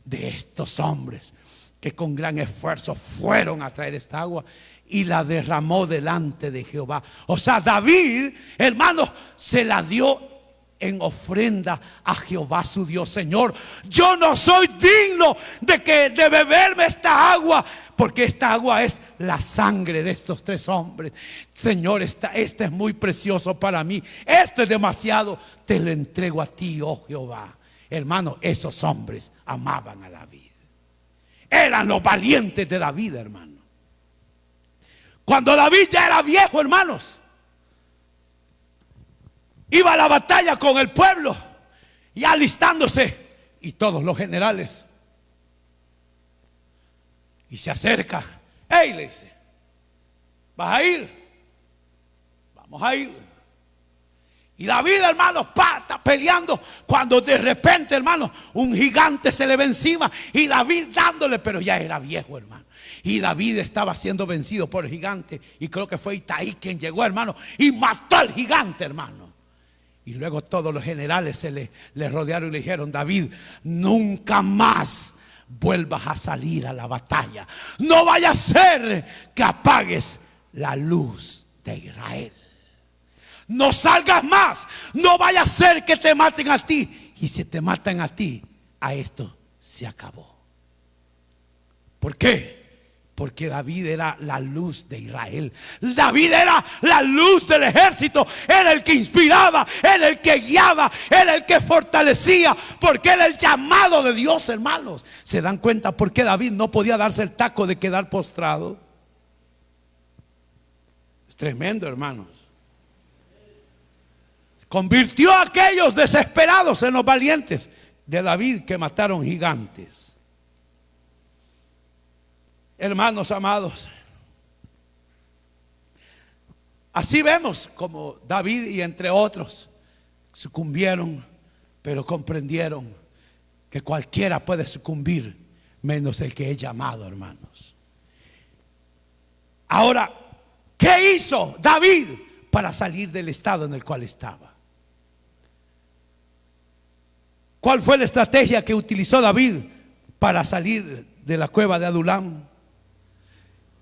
de estos hombres que con gran esfuerzo fueron a traer esta agua? Y la derramó delante de Jehová. O sea, David, hermanos, se la dio en ofrenda a Jehová su Dios. Señor, yo no soy digno de beberme esta agua, porque esta agua es la sangre de estos tres hombres. Señor, este es muy precioso para mí. Esto es demasiado. Te lo entrego a ti, oh Jehová. Hermano, esos hombres amaban a David. Eran los valientes de David, hermano. Cuando David ya era viejo, hermanos, iba a la batalla con el pueblo, ya alistándose, y todos los generales. Y se acerca. Hey, le dice, ¿vas a ir? Vamos a ir. Y David, hermanos, está peleando, cuando de repente, hermanos, un gigante se le ve encima, y David dándole, pero ya era viejo, hermano. Y David estaba siendo vencido por el gigante, y creo que fue Itaí quien llegó, hermano, y mató al gigante, hermano. Y luego todos los generales le rodearon y le dijeron, David, nunca más vuelvas a salir a la batalla. No vaya a ser que apagues la luz de Israel. No salgas más. No vaya a ser que te maten a ti. Y si te matan a ti, a esto se acabó. ¿Por qué? Porque David era la luz de Israel. David era la luz del ejército. Era el que inspiraba, era el que guiaba, era el que fortalecía, porque era el llamado de Dios, hermanos. ¿Se dan cuenta por qué David no podía darse el taco de quedar postrado? Es tremendo, hermanos. Convirtió a aquellos desesperados en los valientes de David que mataron gigantes. Hermanos amados, así vemos como David y entre otros sucumbieron, pero comprendieron que cualquiera puede sucumbir menos el que es llamado, hermanos. Ahora, ¿qué hizo David para salir del estado en el cual estaba? ¿Cuál fue la estrategia que utilizó David para salir de la cueva de Adulam?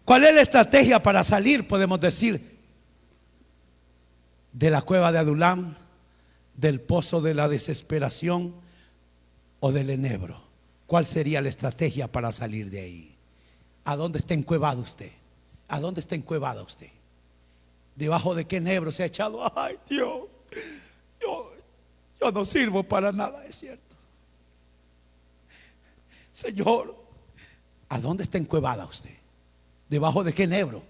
¿Cuál es la estrategia para salir, podemos decir, de la cueva de Adulam, del pozo de la desesperación o del enebro? ¿Cuál sería la estrategia para salir de ahí? ¿A dónde está encuevado usted? ¿A dónde está encuevada usted? ¿Debajo de qué enebro se ha echado? Ay, Dios, yo no sirvo para nada, es cierto. Señor, ¿a dónde está encuevada usted? ¿Debajo de qué enebro?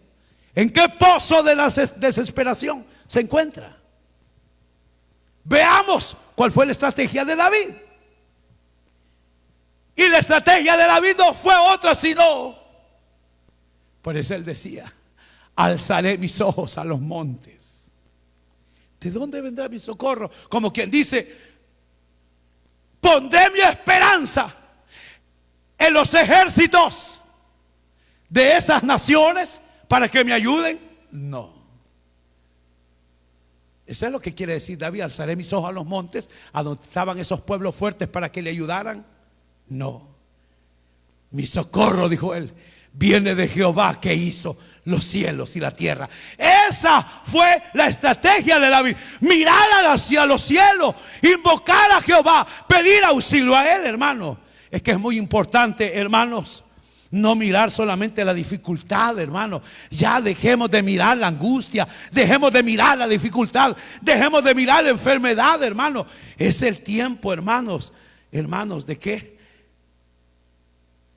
¿En qué pozo de la desesperación se encuentra? Veamos cuál fue la estrategia de David. Y la estrategia de David no fue otra sino, por eso él decía, alzaré mis ojos a los montes. ¿De dónde vendrá mi socorro? Como quien dice, pondré mi esperanza en los ejércitos de esas naciones para que me ayuden. No. Eso es lo que quiere decir David. Alzaré mis ojos a los montes, a donde estaban esos pueblos fuertes, para que le ayudaran. No. Mi socorro, dijo él, viene de Jehová, que hizo los cielos y la tierra. Esa fue la estrategia de David. Mirar hacia los cielos, invocar a Jehová, pedir auxilio a él, hermano. Es que es muy importante, hermanos, No mirar solamente la dificultad, hermano. Ya dejemos de mirar la angustia, dejemos de mirar la dificultad, dejemos de mirar la enfermedad, hermano. Es el tiempo, hermanos. Hermanos, ¿de qué?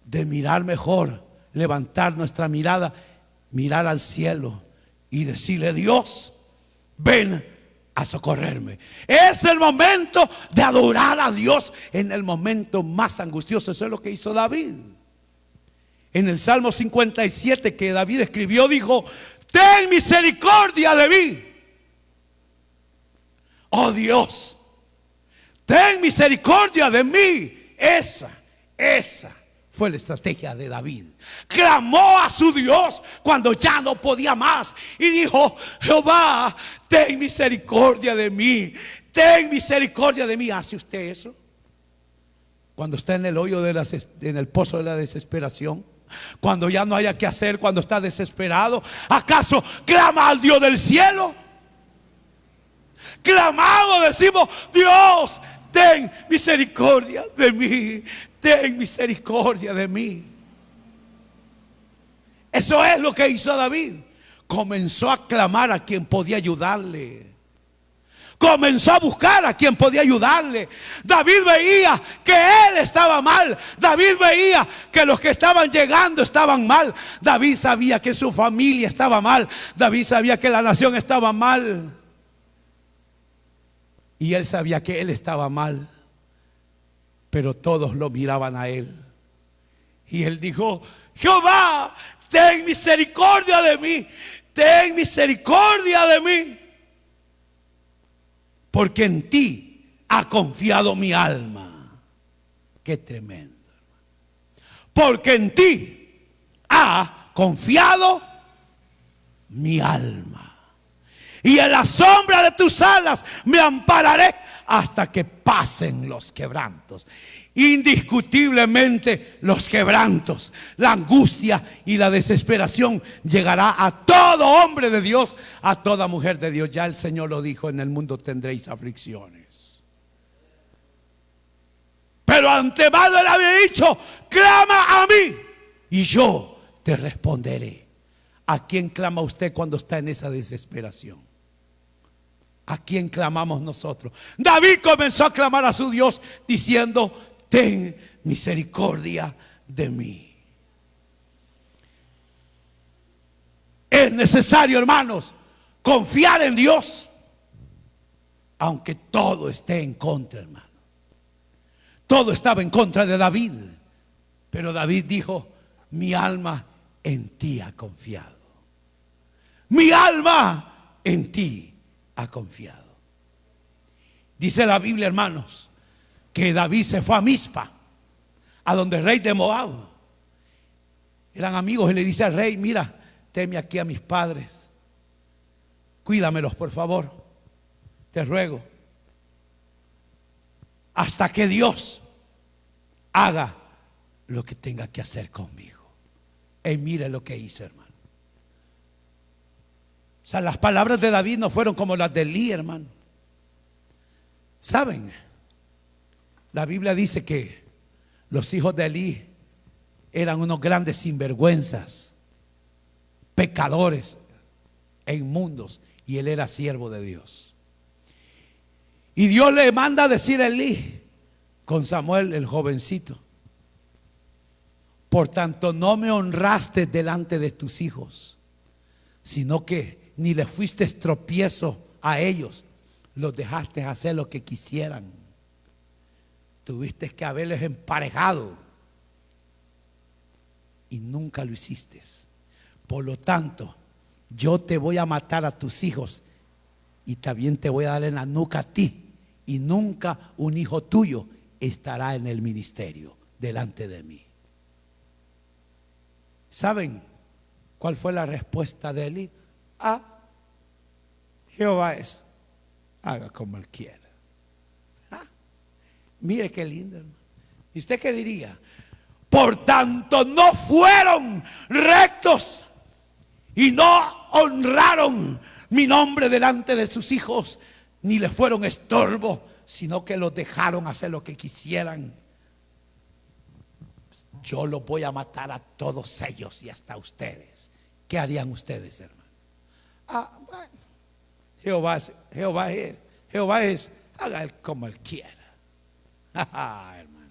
De mirar mejor, levantar nuestra mirada, mirar al cielo y decirle: Dios, ven a socorrerme. Es el momento de adorar a Dios en el momento más angustioso. Eso es lo que hizo David. En el Salmo 57 que David escribió, dijo: ten misericordia de mí, oh Dios, ten misericordia de mí. Esa fue la estrategia de David. Clamó a su Dios cuando ya no podía más y dijo: Jehová, ten misericordia de mí, ten misericordia de mí. ¿Hace usted eso cuando está en el hoyo en el pozo de la desesperación? Cuando ya no haya que hacer, cuando está desesperado, ¿acaso clama al Dios del cielo? Clamamos, decimos: Dios, ten misericordia de mí, ten misericordia de mí. Eso es lo que hizo David. Comenzó a clamar a quien podía ayudarle. Comenzó a buscar a quien podía ayudarle. David veía que él estaba mal. David veía que los que estaban llegando estaban mal. David sabía que su familia estaba mal. David sabía que la nación estaba mal. Y él sabía que él estaba mal. Pero todos lo miraban a él. Y él dijo: Jehová, ten misericordia de mí, ten misericordia de mí, porque en ti ha confiado mi alma. Qué tremendo. Porque en ti ha confiado mi alma, y en la sombra de tus alas me ampararé hasta que pasen los quebrantos. Indiscutiblemente los quebrantos, la angustia y la desesperación llegará a todo hombre de Dios, a toda mujer de Dios. Ya el Señor lo dijo: en el mundo tendréis aflicciones. Pero antemano le había dicho: clama a mí y yo te responderé. ¿A quién clama usted cuando está en esa desesperación? ¿A quién clamamos nosotros? David comenzó a clamar a su Dios diciendo: ten misericordia de mí. Es necesario, hermanos, confiar en Dios, aunque todo esté en contra, hermano. Todo estaba en contra de David, pero David dijo: mi alma en ti ha confiado. Mi alma en ti ha confiado. Dice la Biblia, hermanos, que David se fue a Mizpa, a donde el rey de Moab. Eran amigos, y le dice al rey: mira, teme aquí a mis padres, cuídamelos por favor, te ruego, hasta que Dios haga lo que tenga que hacer conmigo. Y mire lo que hizo, hermano. O sea, las palabras de David no fueron como las de Elí, hermano. ¿Saben? La Biblia dice que los hijos de Elí eran unos grandes sinvergüenzas, pecadores e inmundos, y él era siervo de Dios. Y Dios le manda a decir a Elí, con Samuel el jovencito: por tanto no me honraste delante de tus hijos, sino que ni le fuiste tropiezo a ellos, los dejaste hacer lo que quisieran. Tuviste que haberles emparejado y nunca lo hiciste. Por lo tanto, yo te voy a matar a tus hijos y también te voy a dar en la nuca a ti, y nunca un hijo tuyo estará en el ministerio delante de mí. ¿Saben cuál fue la respuesta de Elí? Jehová es, haga como él quiera. Mire qué lindo, hermano. ¿Y usted qué diría? Por tanto no fueron rectos y no honraron mi nombre delante de sus hijos, ni le fueron estorbo, sino que los dejaron hacer lo que quisieran. yo los voy a matar a todos ellos y hasta ustedes. ¿Qué harían ustedes, hermano? Bueno, Jehová es, haga él como él quiera. Hermano.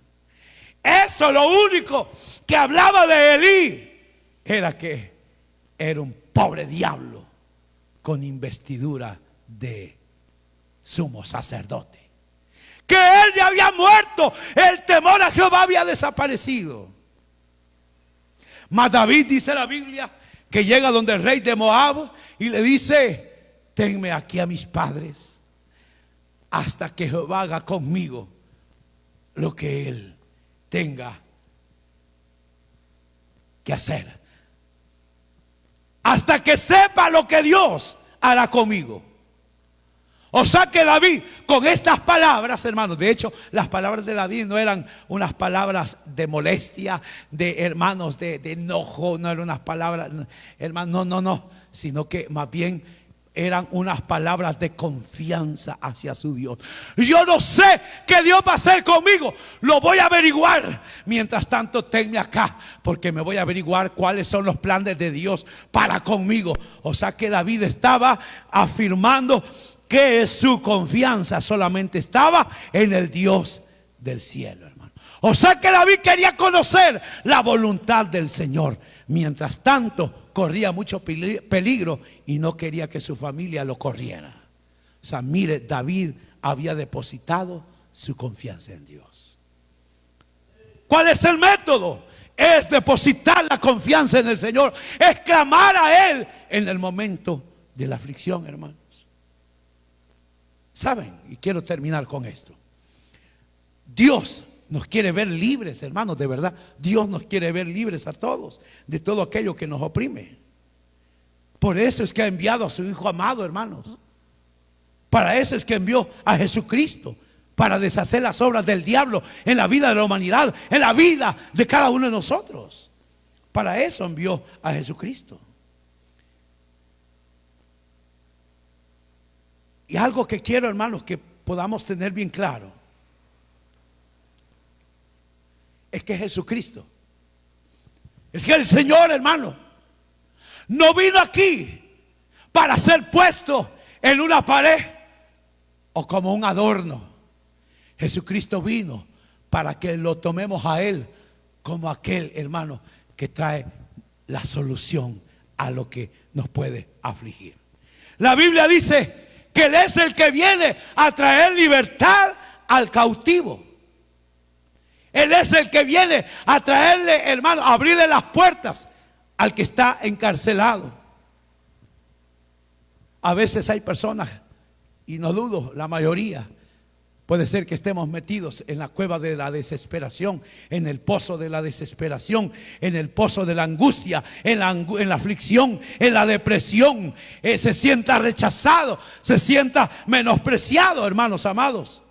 Eso, lo único que hablaba de Elí era que era un pobre diablo con investidura de sumo sacerdote, que él ya había muerto, el temor a Jehová había desaparecido. Mas David, dice la Biblia, que llega donde el rey de Moab y le dice: tenme aquí a mis padres hasta que Jehová haga conmigo lo que él tenga que hacer, hasta que sepa lo que Dios hará conmigo. O sea que David, con estas palabras, hermanos, de hecho las palabras de David no eran unas palabras de molestia, de hermanos, de enojo, no eran unas palabras, hermanos, no, sino que más bien eran unas palabras de confianza hacia su Dios. Yo no sé qué Dios va a hacer conmigo, lo voy a averiguar. Mientras tanto, tenme acá, porque me voy a averiguar cuáles son los planes de Dios para conmigo. O sea que David estaba afirmando que su confianza solamente estaba en el Dios del cielo, hermano. O sea que David quería conocer la voluntad del Señor. Mientras tanto, corría mucho peligro y no quería que su familia lo corriera. O sea, mire, David había depositado su confianza en Dios. ¿Cuál es el método? Es depositar la confianza en el Señor, es clamar a Él en el momento de la aflicción, hermanos. ¿Saben? Y quiero terminar con esto. Dios nos quiere ver libres, hermanos, de verdad. Dios nos quiere ver libres a todos de todo aquello que nos oprime. Por eso es que ha enviado a su Hijo amado, hermanos. Para eso es que envió a Jesucristo, para deshacer las obras del diablo en la vida de la humanidad, en la vida de cada uno de nosotros. Para eso envió a Jesucristo. Y algo que quiero, hermanos, que podamos tener bien claro, es que Jesucristo, es que el Señor, hermano, no vino aquí para ser puesto en una pared o como un adorno. Jesucristo vino para que lo tomemos a Él como aquel, hermano, que trae la solución a lo que nos puede afligir. La Biblia dice que Él es el que viene a traer libertad al cautivo. Él es el que viene a traerle, hermano, a abrirle las puertas al que está encarcelado. A veces hay personas, y no dudo, la mayoría, puede ser que estemos metidos en la cueva de la desesperación, en el pozo de la desesperación, en el pozo de la angustia, en la aflicción, en la depresión. Se sienta rechazado, se sienta menospreciado, hermanos amados.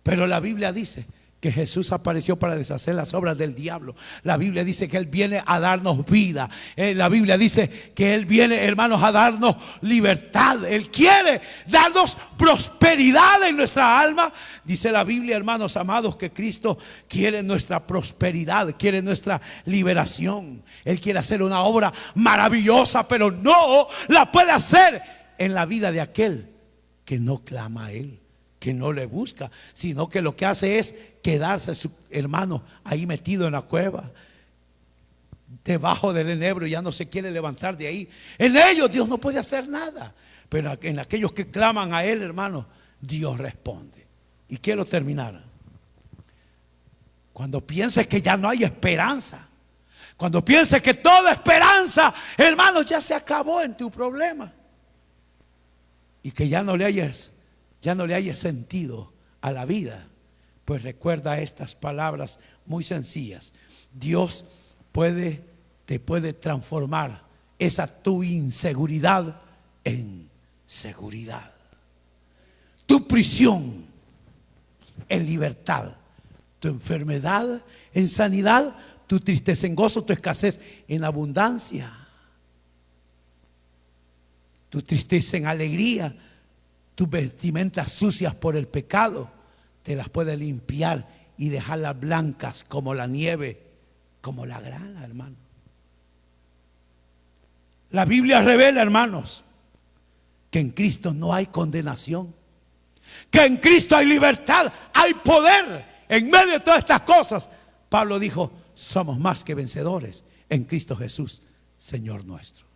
Pero la Biblia dice que Jesús apareció para deshacer las obras del diablo. La Biblia dice que Él viene a darnos vida. La Biblia dice que Él viene, hermanos, a darnos libertad. Él quiere darnos prosperidad en nuestra alma. Dice la Biblia, hermanos amados, que Cristo quiere nuestra prosperidad, quiere nuestra liberación. Él quiere hacer una obra maravillosa, pero no la puede hacer en la vida de aquel que no clama a Él, que no le busca, sino que lo que hace es quedarse, su hermano, ahí metido en la cueva, debajo del enebro, y ya no se quiere levantar de ahí. En ellos Dios no puede hacer nada, pero en aquellos que claman a Él, hermano, Dios responde. Y quiero terminar. Cuando pienses que ya no hay esperanza, cuando pienses que toda esperanza, hermano, ya se acabó en tu problema, y que ya no le hayas sentido a la vida, pues recuerda estas palabras muy sencillas. Dios te puede transformar esa tu inseguridad en seguridad, tu prisión en libertad, tu enfermedad en sanidad, tu tristeza en gozo, tu escasez en abundancia, tu tristeza en alegría. Tus vestimentas sucias por el pecado te las puede limpiar y dejarlas blancas como la nieve, como la grana, hermano. La Biblia revela, hermanos, que en Cristo no hay condenación, que en Cristo hay libertad, hay poder en medio de todas estas cosas. Pablo dijo: somos más que vencedores en Cristo Jesús, Señor nuestro.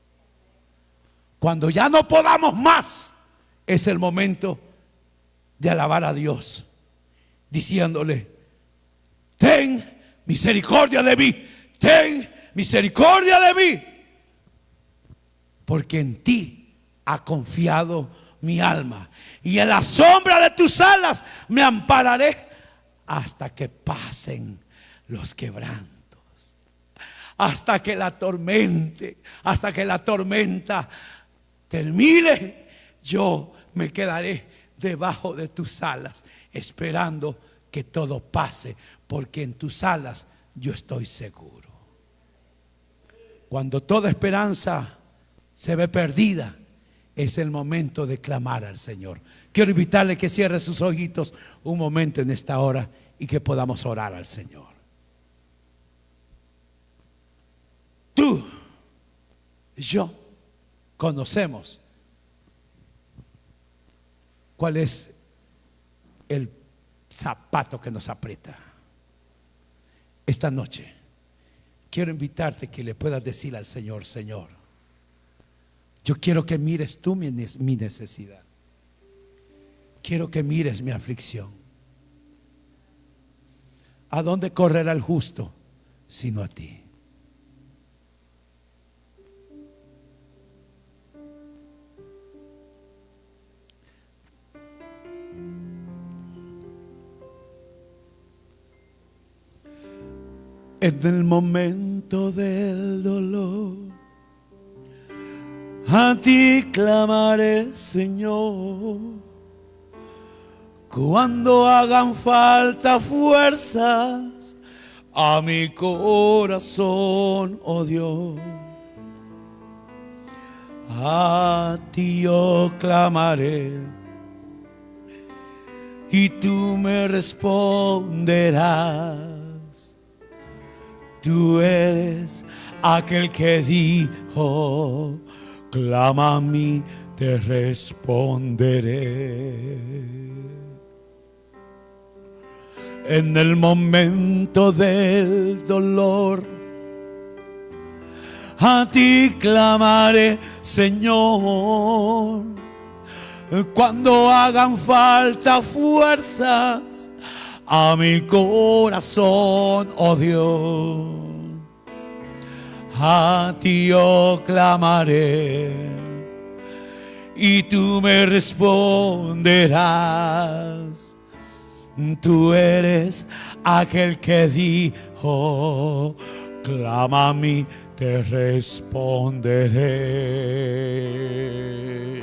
Cuando ya no podamos más, es el momento de alabar a Dios, diciéndole: ten misericordia de mí, ten misericordia de mí, porque en ti ha confiado mi alma, y en la sombra de tus alas me ampararé hasta que pasen los quebrantos, hasta que la tormenta termine. Yo me quedaré debajo de tus alas, esperando que todo pase, porque en tus alas yo estoy seguro. Cuando toda esperanza se ve perdida, es el momento de clamar al Señor. Quiero invitarle que cierre sus ojitos un momento en esta hora y que podamos orar al Señor. Tú y yo conocemos cuál es el zapato que nos aprieta. Esta noche quiero invitarte que le puedas decir al Señor: Señor, yo quiero que mires tú mi necesidad, quiero que mires mi aflicción. ¿A dónde correrá el justo sino a ti? En el momento del dolor, a ti clamaré, Señor. Cuando hagan falta fuerzas a mi corazón, oh Dios, a ti yo clamaré y tú me responderás. Tú eres aquel que dijo: clama a mí, te responderé. En el momento del dolor, a ti clamaré, Señor. Cuando hagan falta fuerzas a mi corazón, oh Dios, a ti yo clamaré y tú me responderás. Tú eres aquel que dijo: clama a mí, te responderé.